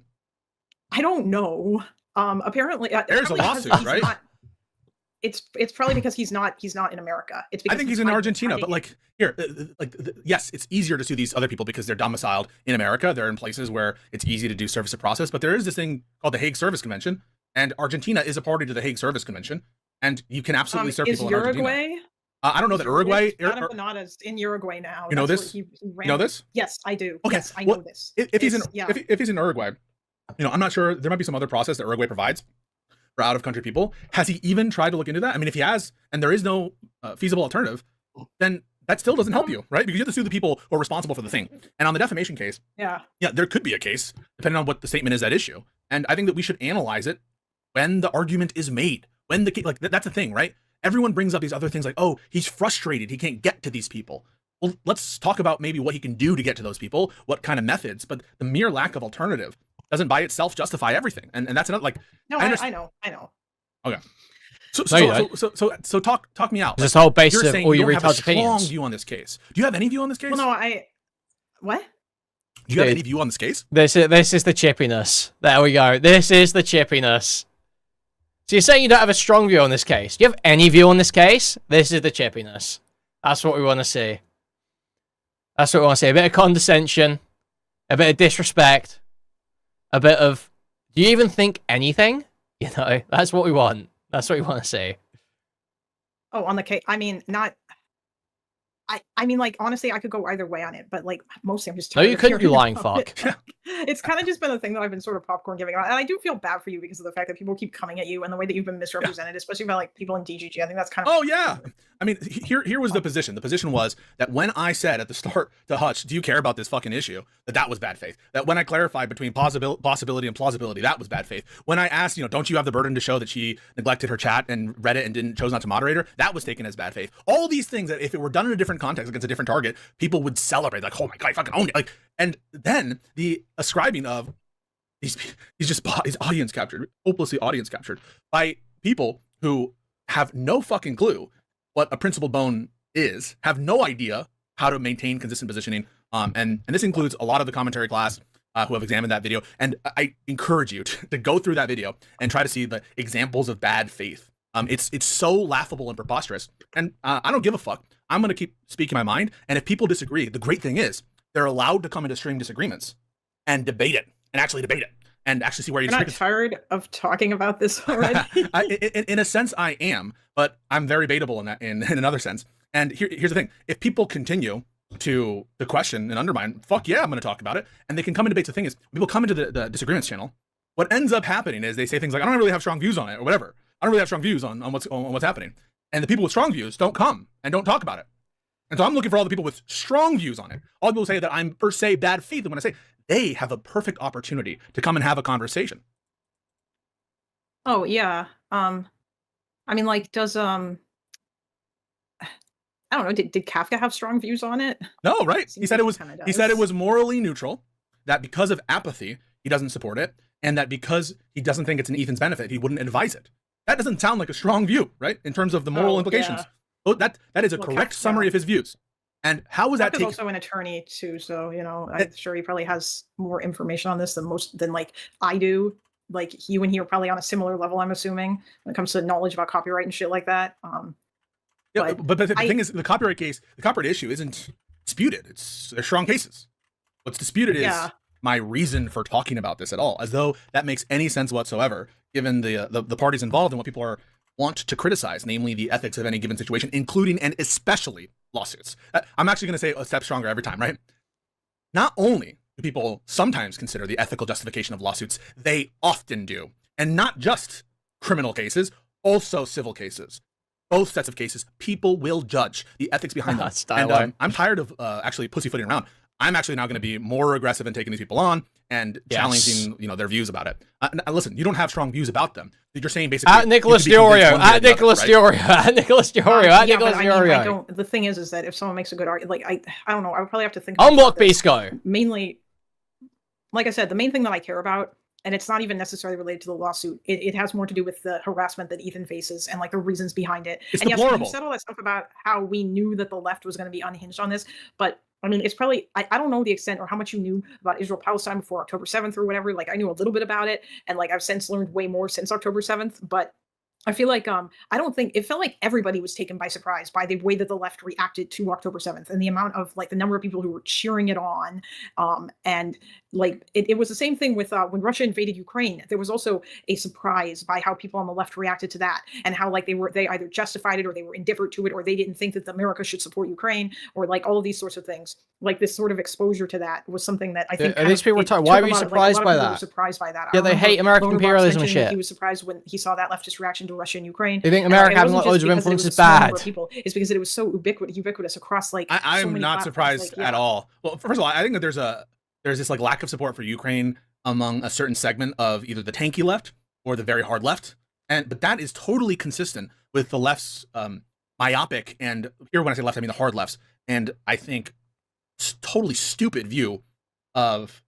I don't know. Apparently there's a lawsuit, right? It's probably because he's not in America. It's because I think he's in Argentina, but like here, yes, it's easier to sue these other people because they're domiciled in America. They're in places where it's easy to do service of process. But there is this thing called the Hague Service Convention, and Argentina is a party to the Hague Service Convention, and you can absolutely serve people in Argentina. Uruguay? I don't know that Uruguay. Adam Panada's in Uruguay now. You know this? You know this? Yes, I do. Okay. Yes, I know this. If he's in Uruguay, you know, I'm not sure. There might be some other process that Uruguay provides for out-of-country people. Has he even tried to look into that? I mean, if he has, and there is no feasible alternative, then that still doesn't help you, right? Because you have to sue the people who are responsible for the thing. And on the defamation case, yeah, there could be a case depending on what the statement is at issue. And I think that we should analyze it when the argument is made. When the like that's the thing, right? Everyone brings up these other things like, oh, he's frustrated, he can't get to these people. Well, let's talk about maybe what he can do to get to those people, what kind of methods. But the mere lack of alternative doesn't by itself justify everything. And that's another, like, no, I know. Okay. So talk me out. This whole basis of all your retards' opinions. Strong view on this case. Do you have any view on this case? Well, no, what? Do you have any view on this case? This is the chippiness. There we go. This is the chippiness. So you're saying you don't have a strong view on this case? Do you have any view on this case? This is the chippiness. That's what we want to see. That's what we want to see. A bit of condescension, a bit of disrespect, a bit of, do you even think anything? You know, that's what we want. That's what we want to see. Oh, on the case. I mean, not. I mean, like, honestly, I could go either way on it, but like mostly I'm just No, tired you of couldn't, you hearing lying about fuck. it. It's kind of just been a thing that I've been sort of popcorn giving out, and I do feel bad for you because of the fact that people keep coming at you and the way that you've been misrepresented, especially by like people in DGG. I think that's kind of Oh yeah. I mean, here was the position. The position was that when I said at the start to Hutch, "Do you care about this fucking issue?" that was bad faith. That when I clarified between possibility and plausibility, that was bad faith. When I asked, don't you have the burden to show that she neglected her chat and read it and chose not to moderate her, that was taken as bad faith. All these things that if it were done in a different context against a different target, people would celebrate, like, "Oh my god, I fucking owned it!" Like, and then the ascribing of these audience captured, hopelessly audience captured by people who have no fucking clue what a principled bone is, have no idea how to maintain consistent positioning. And this includes a lot of the commentary class who have examined that video. And I encourage you to go through that video and try to see the examples of bad faith. It's so laughable and preposterous. And I don't give a fuck. I'm going to keep speaking my mind. And if people disagree, the great thing is they're allowed to come into stream disagreements and debate it and actually debate it. And actually see where you You're not tired of talking about this already? In a sense, I am, but I'm very baitable in that in another sense. And here's the thing: if people continue to question and undermine, fuck yeah, I'm going to talk about it, and they can come in debates. The thing is, people come into the disagreements channel. What ends up happening is they say things like, "I don't really have strong views on it," or whatever. I don't really have strong views on what's happening. And the people with strong views don't come and don't talk about it. And so I'm looking for all the people with strong views on it. All the people say that I'm per se bad faith, and when I say they have a perfect opportunity to come and have a conversation. Oh yeah. I mean, like, does I don't know. Did Kafka have strong views on it? No, right? Seems He said like it was. kinda He said it does. was morally neutral. That because of apathy, he doesn't support it, and that because he doesn't think it's in Ethan's benefit, he wouldn't advise it. That doesn't sound like a strong view, right? In terms of the moral Oh, implications. yeah. Oh, that is a Well, correct Kafka- summary of his views. And how was that Kafka's taken? also an attorney too, so I'm sure he probably has more information on this than like I do. Like you and he are probably on a similar level, I'm assuming, when it comes to knowledge about copyright and shit like that. Yeah, but but the thing is, the copyright issue isn't disputed. They're strong cases. What's disputed is Yeah. my reason for talking about this at all, as though that makes any sense whatsoever, given the parties involved and what people want to criticize, namely the ethics of any given situation, including and especially lawsuits. I'm actually going to say a step stronger every time, right? Not only do people sometimes consider the ethical justification of lawsuits, they often do. And not just criminal cases, also civil cases. Both sets of cases, people will judge the ethics behind them. And I'm tired of actually pussyfooting around. I'm actually now going to be more aggressive in taking these people on and challenging, their views about it. Listen, you don't have strong views about them. You're saying basically At Nicholas Diorio, at Nicholas Diorio, at Nicholas Diorio, at Nicholas Diorio. The thing is that if someone makes a good argument, like I don't know, I would probably have to think. Unblock Pisco. Mainly, like I said, the main thing that I care about, and it's not even necessarily related to the lawsuit. It has more to do with the harassment that Ethan faces and like the reasons behind it. It's and deplorable. Yes, you said all that stuff about how we knew that the left was going to be unhinged on this, but I mean, it's probably, I don't know the extent or how much you knew about Israel-Palestine before October 7th or whatever. Like, I knew a little bit about it, and like I've since learned way more since October 7th, but I feel like I don't think it felt like everybody was taken by surprise by the way that the left reacted to October 7th and the amount of like the number of people who were cheering it on. And like it was the same thing with when Russia invaded Ukraine. There was also a surprise by how people on the left reacted to that and how like they either justified it or they were indifferent to it or they didn't think that America should support Ukraine or like all of these sorts of things. Like this sort of exposure to that was something that I think These people were why were you surprised by that? Surprised by that. Yeah, they hate American imperialism and shit. He was surprised when he saw that leftist reaction to Russia and Ukraine. They think America having loads of influence is bad. It's because it was so ubiquitous across like. I'm not surprised at all. Well, first of all, I think that there's this like lack of support for Ukraine among a certain segment of either the tanky left or the very hard left, but that is totally consistent with the left's myopic and here when I say left I mean the hard lefts, and I think totally stupid view of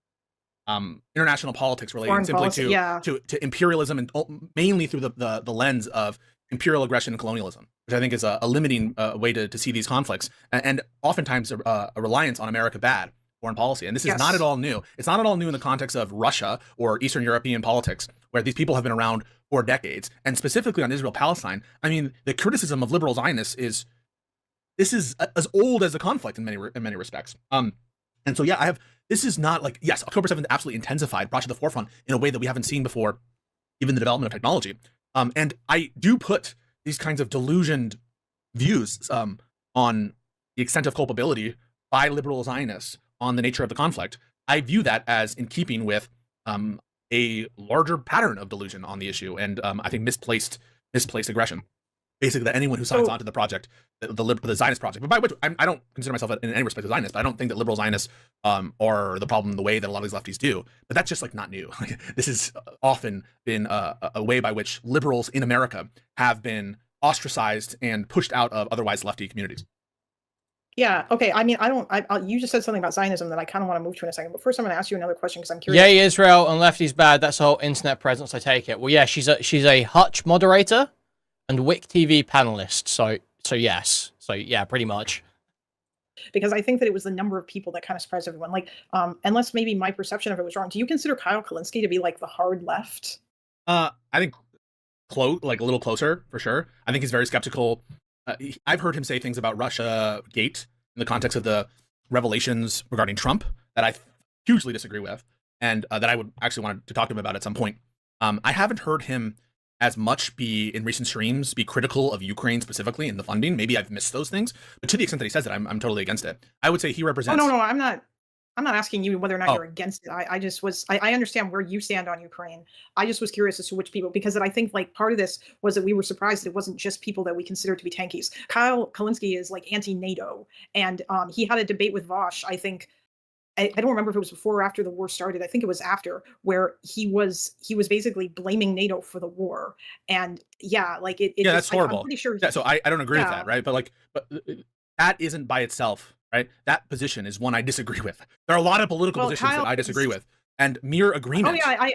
international politics relating simply to imperialism and mainly through the lens of imperial aggression and colonialism, which I think is a limiting way to see these conflicts and oftentimes a reliance on America bad foreign policy. And this is not at all new. It's not at all new in the context of Russia or Eastern European politics, where these people have been around for decades. And specifically on Israel-Palestine, I mean, the criticism of liberal Zionists is as old as the conflict in many respects. And so, yeah, this is not like, yes, October 7th absolutely intensified, brought to the forefront in a way that we haven't seen before, even the development of technology. And I do put these kinds of delusioned views on the extent of culpability by liberal Zionists on the nature of the conflict, I view that as in keeping with a larger pattern of delusion on the issue, and I think misplaced aggression. Basically, that anyone who signs on to the project, the Zionist project, but by which I don't consider myself in any respect a Zionist, but I don't think that liberal Zionists are the problem the way that a lot of these lefties do. But that's just like not new. This has often been a way by which liberals in America have been ostracized and pushed out of otherwise lefty communities. Yeah. Okay. I mean, you just said something about Zionism that I kind of want to move to in a second. But first, I'm going to ask you another question because I'm curious. Yay, Israel and lefty's bad. That's the whole internet presence. I take it. Well, yeah, she's a Hutch moderator and Wick TV panelist. So yes. So yeah, pretty much. Because I think that it was the number of people that kind of surprised everyone. Like, unless maybe my perception of it was wrong. Do you consider Kyle Kalinske to be like the hard left? I think like a little closer for sure. I think he's very skeptical. I've heard him say things about Russia Gate in the context of the revelations regarding Trump that I hugely disagree with, and that I would actually want to talk to him about at some point. I haven't heard him as much in recent streams be critical of Ukraine specifically in the funding. Maybe I've missed those things, but to the extent that he says it, I'm totally against it. I would say he represents. Oh, no, I'm not asking you whether or not you're against it. I understand where you stand on Ukraine. I just was curious as to which people, because I think like part of this was that we were surprised it wasn't just people that we consider to be tankies. Kyle Kalinske is like anti-NATO, and he had a debate with Vosh, I think. I don't remember if it was before or after the war started. I think it was after, where he was basically blaming NATO for the war. And yeah, like it yeah, just, that's horrible. I'm pretty sure. So I don't agree with that, right? But that isn't by itself. Right, that position is one I disagree with. There are a lot of political positions that I disagree with, and mere agreement. Oh yeah,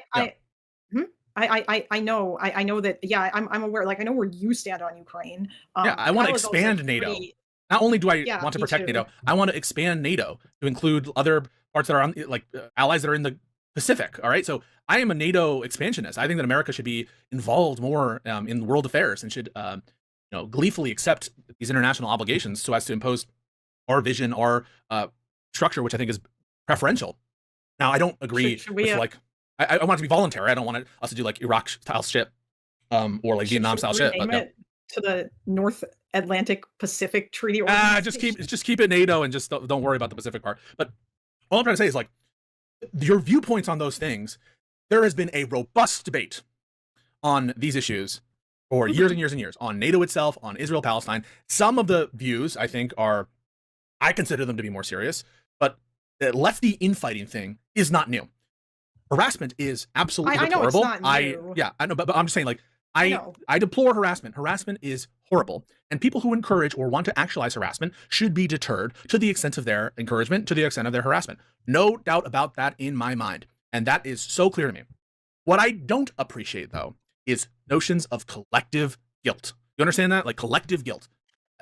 I know that. Yeah, I'm aware. Like I know where you stand on Ukraine. Yeah, I want to expand NATO. Not only do I want to protect NATO, I want to expand NATO to include other parts that are on, like allies that are in the Pacific. All right, so I am a NATO expansionist. I think that America should be involved more in world affairs and should, gleefully accept these international obligations so as to impose our vision, our structure, which I think is preferential. Now, I don't agree with like, I want it to be voluntary. I don't want us to do like Iraq style shit or like Vietnam style shit. But no. To the North Atlantic Pacific Treaty. Just keep it NATO and just don't worry about the Pacific part. But all I'm trying to say is like your viewpoints on those things. There has been a robust debate on these issues for years and years and years on NATO itself, on Israel, Palestine. Some of the views I think I consider them to be more serious, but the lefty infighting thing is not new. Harassment is absolutely deplorable. It's not new. I know, but I'm just saying, like, I deplore harassment. Harassment is horrible, and people who encourage or want to actualize harassment should be deterred to the extent of their encouragement, to the extent of their harassment. No doubt about that in my mind, and that is so clear to me. What I don't appreciate, though, is notions of collective guilt. You understand that? Like collective guilt.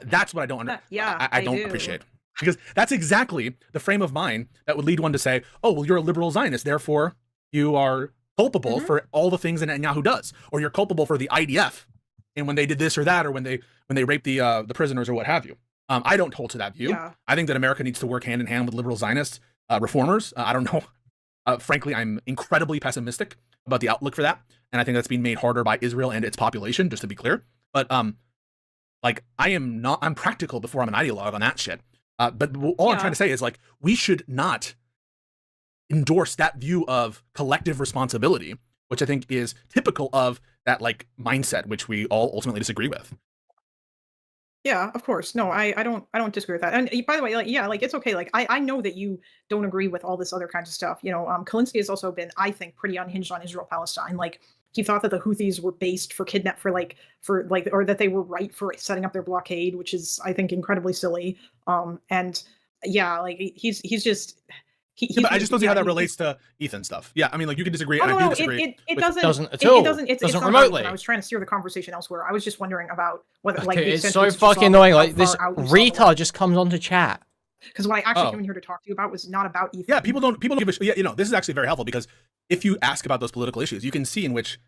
That's what I don't I don't appreciate. Because that's exactly the frame of mind that would lead one to say, oh, well, you're a liberal Zionist, therefore you are culpable for all the things that Netanyahu does, or you're culpable for the IDF and when they did this or that, or when they raped the prisoners or what have you. I don't hold to that view. Yeah. I think that America needs to work hand in hand with liberal Zionist reformers. I don't know. Frankly, I'm incredibly pessimistic about the outlook for that, and I think that's being made harder by Israel and its population, just to be clear. But I'm practical before I'm an ideologue on that shit. But all I'm trying to say is, like, we should not endorse that view of collective responsibility, which I think is typical of that, like, mindset, which we all ultimately disagree with. Yeah, of course. No, I don't disagree with that. And by the way, like, yeah, like, it's okay. Like, I know that you don't agree with all this other kinds of stuff. You know, Kalinske has also been, I think, pretty unhinged on Israel-Palestine. Like, he thought that the Houthis were based or that they were right for setting up their blockade, which is, I think, incredibly silly. And yeah, like he's just. But I just don't see how that relates to Ethan stuff. Yeah, I mean, like, you can disagree. And I do disagree. It doesn't at all. It doesn't remotely. I was trying to steer the conversation elsewhere. I was just wondering about whether, like, it's so fucking annoying. Like, this retard just comes onto chat. Because what I actually came in here to talk to you about was not about Ethan. Yeah, people don't give a shit. Yeah, you know, this is actually very helpful, because if you ask about those political issues, you can see in which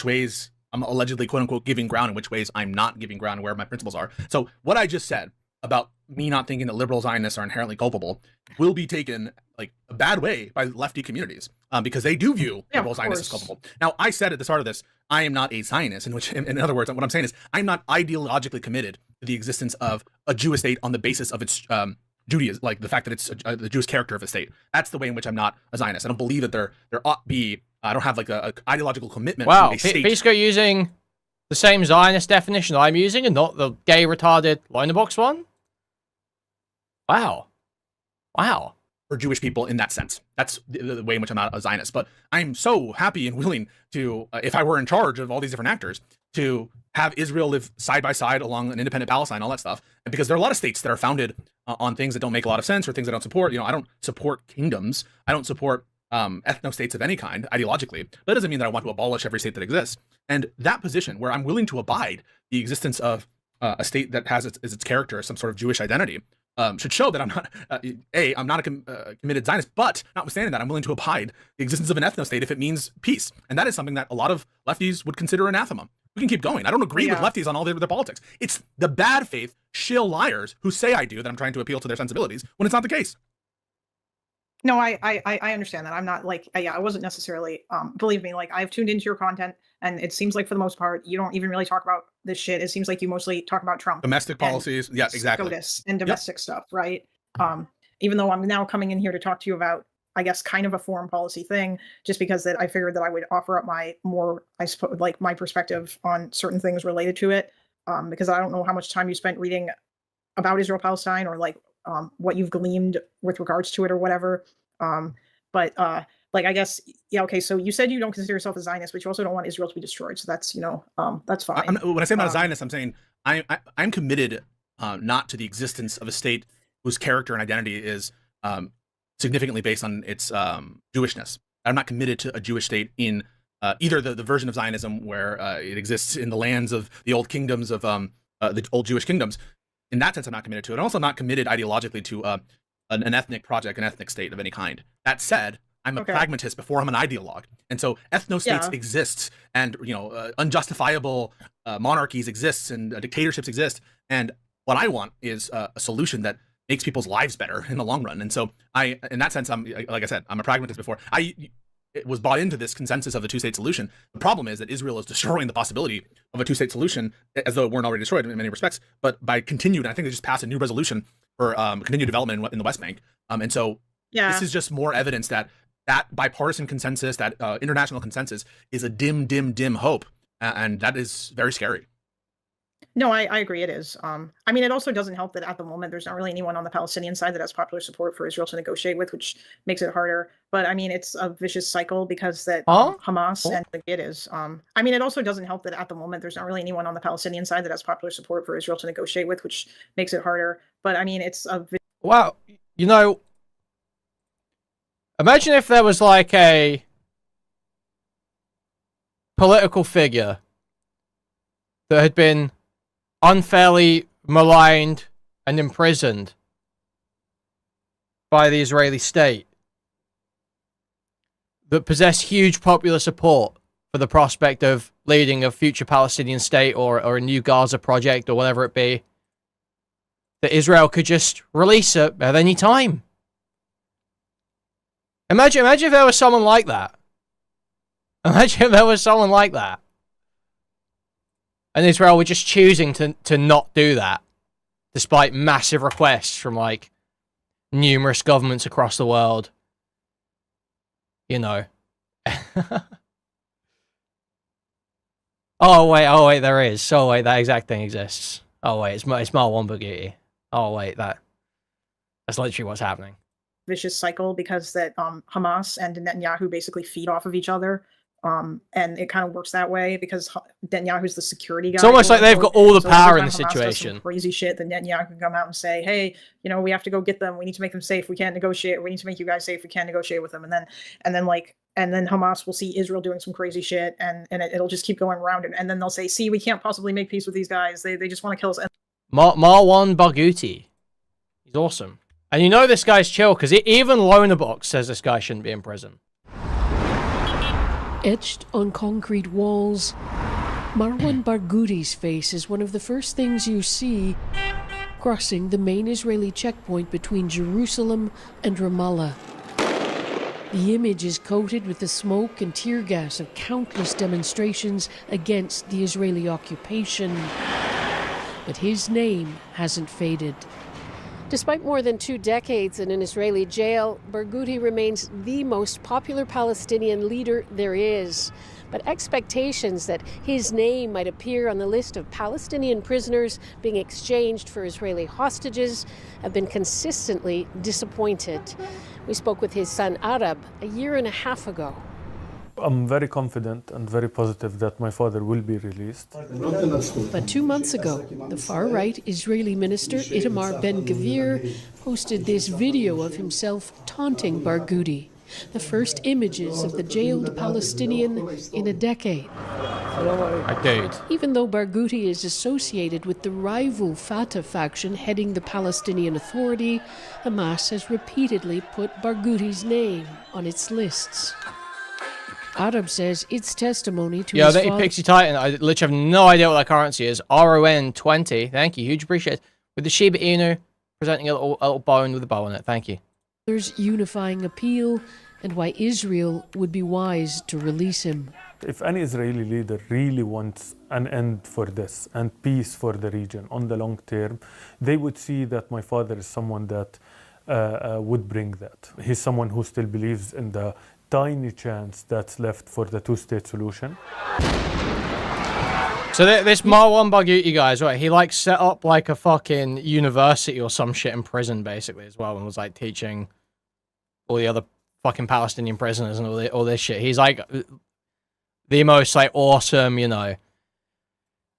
ways I'm allegedly, quote unquote, giving ground, in which ways I'm not giving ground, where my principles are. So what I just said about me not thinking that liberal Zionists are inherently culpable will be taken like a bad way by lefty communities. because they do view Yeah, liberal of Zionists as course. culpable. Now, I said at the start of this, I am not a Zionist, in other words, what I'm saying is I'm not ideologically committed to the existence of a Jewish state on the basis of its Judaism, like the fact that it's the Jewish character of a state. That's the way in which I'm not a Zionist. I don't believe that there ought be. I don't have like a ideological commitment Wow, to a state. Pisco using the same Zionist definition I'm using and not the gay retarded loner box one? Wow. Wow. For Jewish people in that sense. That's the way in which I'm not a Zionist. But I'm so happy and willing to, if I were in charge of all these different actors, to have Israel live side by side along an independent Palestine, all that stuff. And because there are a lot of states that are founded on things that don't make a lot of sense or things I don't support. I don't support kingdoms. I don't support ethno-states of any kind ideologically. That doesn't mean that I want to abolish every state that exists. And that position where I'm willing to abide the existence of a state that has its character, some sort of Jewish identity, should show that I'm not, I'm not a committed Zionist, but notwithstanding that, I'm willing to abide the existence of an ethno-state if it means peace. And that is something that a lot of lefties would consider anathema. We can keep going. I don't agree with lefties on all their politics. It's the bad faith, shill liars who say I do that I'm trying to appeal to their sensibilities when it's not the case. No, I understand that. I'm not like, I wasn't necessarily, believe me, like I've tuned into your content and it seems like for the most part, you don't even really talk about this shit. It seems like you mostly talk about Trump. Domestic policies. Yeah, exactly. SCOTUS and domestic stuff, right? Even though I'm now coming in here to talk to you about, I guess, kind of a foreign policy thing, just because that I figured that I would offer up my more, I suppose, like my perspective on certain things related to it. Because I don't know how much time you spent reading about Israel-Palestine or like what you've gleaned with regards to it or whatever. But like, I guess, yeah, okay. So you said you don't consider yourself a Zionist, but you also don't want Israel to be destroyed. So that's, that's fine. When I say I'm not a Zionist, I'm saying I'm committed not to the existence of a state whose character and identity is significantly based on its Jewishness. I'm not committed to a Jewish state in either the version of Zionism where it exists in the lands of the old kingdoms of the old Jewish kingdoms. In that sense, I'm not committed to it. I'm also not committed ideologically to an ethnic project, an ethnic state of any kind. That said, I'm a pragmatist before I'm an ideologue. And so ethno-states exist and, unjustifiable monarchies exist and dictatorships exist. And what I want is a solution that makes people's lives better in the long run. And so in that sense, like I said, I'm a pragmatist before. It was bought into this consensus of a two-state solution. The problem is that Israel is destroying the possibility of a two-state solution as though it weren't already destroyed in many respects, but by continued, I think they just passed a new resolution for continued development in the West Bank. And so this is just more evidence that bipartisan consensus, that international consensus is a dim hope. And that is very scary. No, I agree. It is. I mean, it also doesn't help that at the moment there's not really anyone on the Palestinian side that has popular support for Israel to negotiate with, which makes it harder. But I mean, it's a vicious cycle because that Hamas and it is. I mean, it also doesn't help that at the moment there's not really anyone on the Palestinian side that has popular support for Israel to negotiate with, which makes it harder. But I mean, it's a wow. Imagine if there was like a political figure that had been unfairly maligned and imprisoned by the Israeli state that possessed huge popular support for the prospect of leading a future Palestinian state or a new Gaza project or whatever it be, that Israel could just release it at any time. Imagine if there was someone like that. Imagine if there was someone like that. And Israel were just choosing to not do that, despite massive requests from, like, numerous governments across the world. Oh, wait, there is. Oh, wait, that exact thing exists. Oh, wait, it's Marwan Barghouti. Oh, wait, that's literally what's happening. Vicious cycle because that Hamas and Netanyahu basically feed off of each other. And it kind of works that way because Netanyahu's the security guy. It's almost like they've got all the power in the situation. Crazy shit that Netanyahu can come out and say, "Hey, we have to go get them. We need to make them safe. We can't negotiate. We need to make you guys safe. We can't negotiate with them." And then Hamas will see Israel doing some crazy shit, and it'll just keep going around. And then they'll say, "See, we can't possibly make peace with these guys. They just want to kill us." Marwan Barghouti, he's awesome, and this guy's chill because even Lonerbox says this guy shouldn't be in prison. Etched on concrete walls, Marwan Barghouti's face is one of the first things you see crossing the main Israeli checkpoint between Jerusalem and Ramallah. The image is coated with the smoke and tear gas of countless demonstrations against the Israeli occupation. But his name hasn't faded. Despite more than 2 decades in an Israeli jail, Barghouti remains the most popular Palestinian leader there is. But expectations that his name might appear on the list of Palestinian prisoners being exchanged for Israeli hostages have been consistently disappointed. We spoke with his son Arab a year and a half ago. I'm very confident and very positive that my father will be released. But 2 months ago, the far-right Israeli minister Itamar Ben-Gvir posted this video of himself taunting Barghouti, the first images of the jailed Palestinian in a decade. Even though Barghouti is associated with the rival Fatah faction heading the Palestinian Authority, Hamas has repeatedly put Barghouti's name on its lists. Arab says it's testimony to his father. Pixie Titan. I literally have no idea what that currency is. RON20. Thank you. Huge appreciate. With the Shiba Inu presenting a little bone with a bow on it. Thank you. Father's unifying appeal and why Israel would be wise to release him. If any Israeli leader really wants an end for this and peace for the region on the long term, they would see that my father is someone that would bring that. He's someone who still believes in the tiny chance that's left for the two-state solution. So this Marwan Barghouti guys, right? He like set up like a fucking university or some shit in prison basically as well, and was like teaching all the other fucking Palestinian prisoners and all this shit. He's like the most like awesome, you know.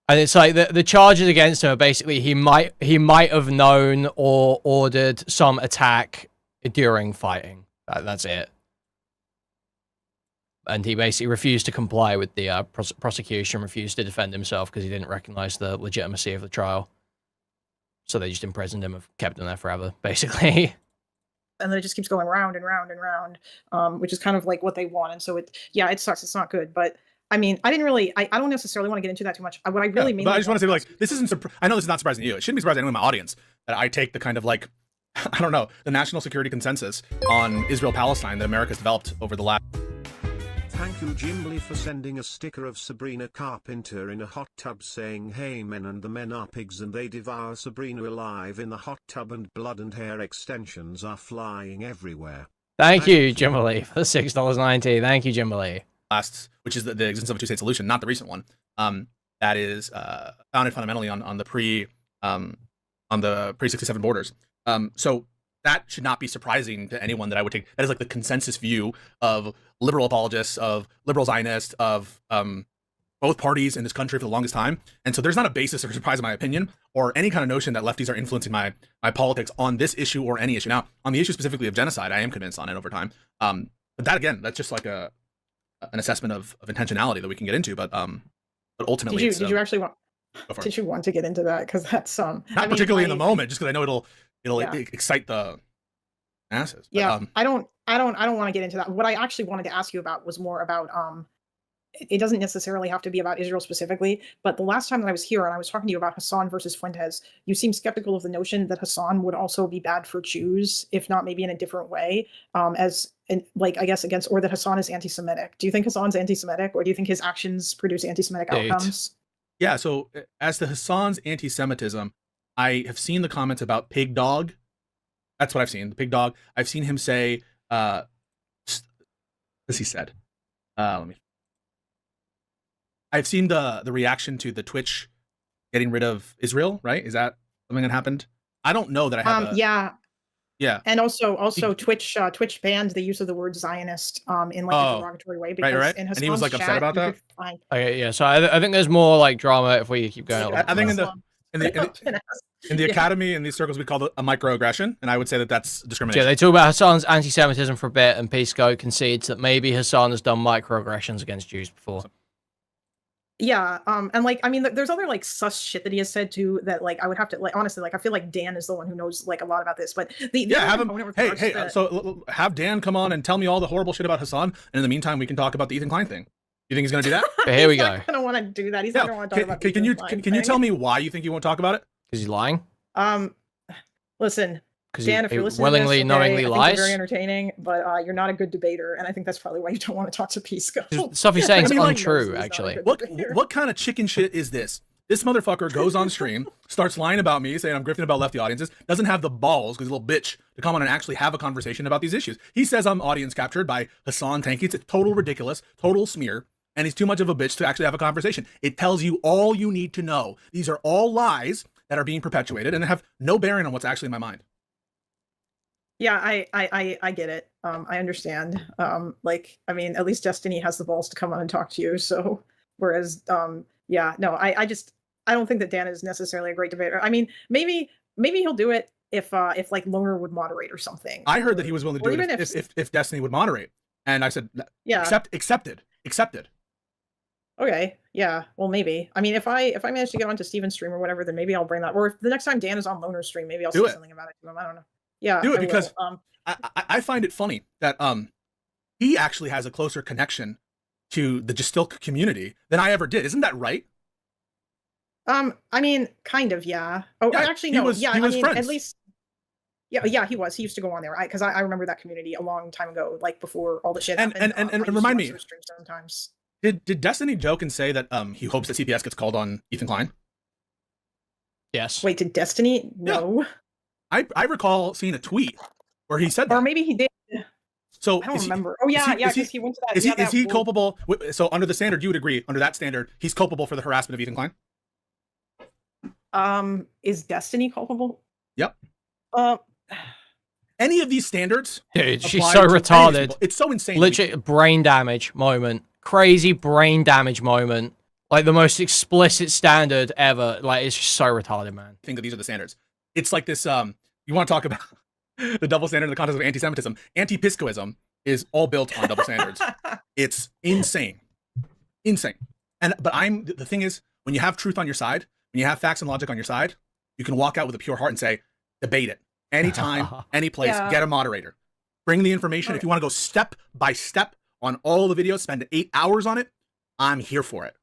And it's like the charges against him are basically he might have known or ordered some attack during fighting. That's it. And he basically refused to comply with the prosecution, refused to defend himself because he didn't recognize the legitimacy of the trial. So they just imprisoned him and kept him there forever, basically. And then it just keeps going round and round and round, which is kind of like what they want. And so it sucks. It's not good. But I mean, I don't necessarily want to get into that too much. What I really mean, but I just want to say, like, this isn't. I know this is not surprising to you. It shouldn't be surprising to anyone in my audience that I take the kind of like, I don't know, the national security consensus on Israel-Palestine that America's developed over the last. Thank you Jimbley for sending a sticker of Sabrina Carpenter in a hot tub saying hey men, and the men are pigs and they devour Sabrina alive in the hot tub and blood and hair extensions are flying everywhere. Thank you, Jimberly, for the $6.90. Thank you, Jimberly. Which is the existence of a two-state solution, not the recent one. That is founded fundamentally on the pre-67 borders. So that should not be surprising to anyone that I would take. That is like the consensus view of liberal apologists, of liberal Zionists, of both parties in this country for the longest time. And so there's not a basis or surprise in my opinion, or any kind of notion that lefties are influencing my politics on this issue or any issue. Now, on the issue specifically of genocide, I am convinced on it over time. But that, again, that's just like an assessment of intentionality that we can get into. But ultimately, did you actually want? Did you want to get into that? Because that's not particularly in the moment, just because I know it'll excite the masses. Yeah, I don't want to get into that. What I actually wanted to ask you about was more about it doesn't necessarily have to be about Israel specifically, but the last time that I was here and I was talking to you about Hassan versus Fuentes, you seemed skeptical of the notion that Hassan would also be bad for Jews, if not maybe in a different way, I guess against, or that Hassan is anti-Semitic. Do you think Hassan's anti-Semitic, or do you think his actions produce anti-Semitic outcomes? Yeah, so as to Hassan's anti-Semitism, I have seen the comments about pig dog. That's what I've seen, the pig dog. I've seen him say, as he said, I've seen the reaction to the Twitch getting rid of Israel, right? Is that something that happened? I don't know that I have Yeah. And also Twitch banned the use of the word Zionist in like a derogatory way because right. in Hassan's and he was like upset about that. Okay, yeah. So I think there's more like drama if we keep going. I think in the academy, in these circles, we call it a microaggression, and I would say that that's discrimination. Yeah, they talk about Hassan's anti-Semitism for a bit, and Pisco concedes that maybe Hassan has done microaggressions against Jews before. Yeah, and like I mean, there's other like sus shit that he has said too that like I would have to like honestly like I feel like Dan is the one who knows like a lot about this, but have him. So have Dan come on and tell me all the horrible shit about Hassan, and in the meantime we can talk about the Ethan Klein thing. You think he's gonna do that? Here we go. He's not gonna want to do that. He's not gonna want to talk about. Can you tell me why you think he won't talk about it? Because he's lying. Listen, because Dan, if he you're listening willingly, to this, knowingly I think lies. you're very entertaining, but you're not a good debater, and I think that's probably why you don't want to talk to Pisco. Stuff he's saying is I mean, like, untrue, actually. What kind of chicken shit is this? This motherfucker goes on stream, starts lying about me, saying I'm grifting about lefty audiences, doesn't have the balls, because he's a little bitch, to come on and actually have a conversation about these issues. He says I'm audience captured by Hassan Tanky. It's a total ridiculous, total smear, and he's too much of a bitch to actually have a conversation. It tells you all you need to know. These are all lies that are being perpetuated and have no bearing on what's actually in my mind. Yeah, I get it. I understand. Like, I mean, at least Destiny has the balls to come on and talk to you. So, whereas, yeah, no, I don't think that Dan is necessarily a great debater. I mean, maybe he'll do it if like Loner would moderate or something. I heard that he was willing to do it if Destiny would moderate, and I said, yeah, accepted. Okay, yeah, well, maybe. I mean, if I manage to get onto Steven's stream or whatever, then maybe I'll bring that. Or if the next time Dan is on Loner's stream, maybe I'll say something about it to him. I don't know. Yeah, do it because I find it funny that he actually has a closer connection to the Justilk community than I ever did. Isn't that right? I mean, kind of, yeah. Oh, yeah, actually, no. He was friends. At least, yeah, he was. He used to go on there, because I remember that community a long time ago, like before all the shit happened. And remind me, sometimes. Did Destiny joke and say that he hopes that CPS gets called on Ethan Klein? Yes. Wait, did Destiny? No. Yeah. I recall seeing a tweet where he said that. Or maybe he did. So I don't remember. Oh yeah, because he went to that. Is he culpable? So under the standard, you would agree, under that standard, he's culpable for the harassment of Ethan Klein? Is Destiny culpable? Yep. Any of these standards? Dude, she's so retarded. It's so insane. Literally, brain damage moment. Crazy brain damage moment. Like the most explicit standard ever. Like, it's just so retarded, man. I think that these are the standards. It's like this, you want to talk about the double standard in the context of anti-Semitism. Anti-Piscoism is all built on double standards. It's insane. Insane. But the thing is, when you have truth on your side, when you have facts and logic on your side, you can walk out with a pure heart and say, debate it. Anytime, any place, get a moderator. Bring the information. If you want to go step by step on all the videos, spend 8 hours on it, I'm here for it.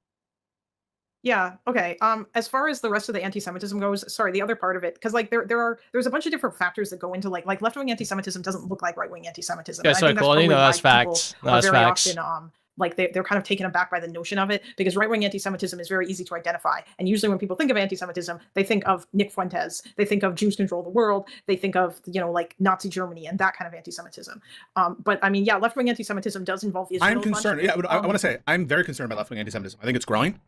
Yeah. Okay. As far as the rest of the anti-Semitism goes, sorry, the other part of it, because like there's a bunch of different factors that go into like left-wing anti-Semitism doesn't look like right-wing anti-Semitism. Yeah, so cool. That's facts. That's facts. Often, like they're kind of taken aback by the notion of it, because right-wing anti-Semitism is very easy to identify. And usually when people think of anti-Semitism, they think of Nick Fuentes, they think of Jews control the world, they think of, like Nazi Germany and that kind of anti-Semitism. But I mean, yeah, left-wing anti-Semitism does involve Israel. I'm concerned. Yeah, I want to say I'm very concerned about left-wing anti-Semitism. I think it's growing.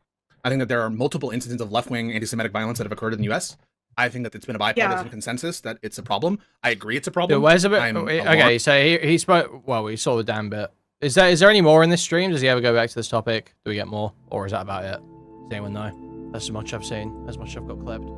I think that there are multiple instances of left-wing anti-Semitic violence that have occurred in the U.S. I think that it's been a bipartisan consensus that it's a problem. I agree it's a problem. Dude, where's a bit? Okay, so he spoke. Well, we saw the damn bit. Is there any more in this stream? Does he ever go back to this topic? Do we get more, or is that about it? Does anyone know? That's as much I've seen, as much I've got clipped.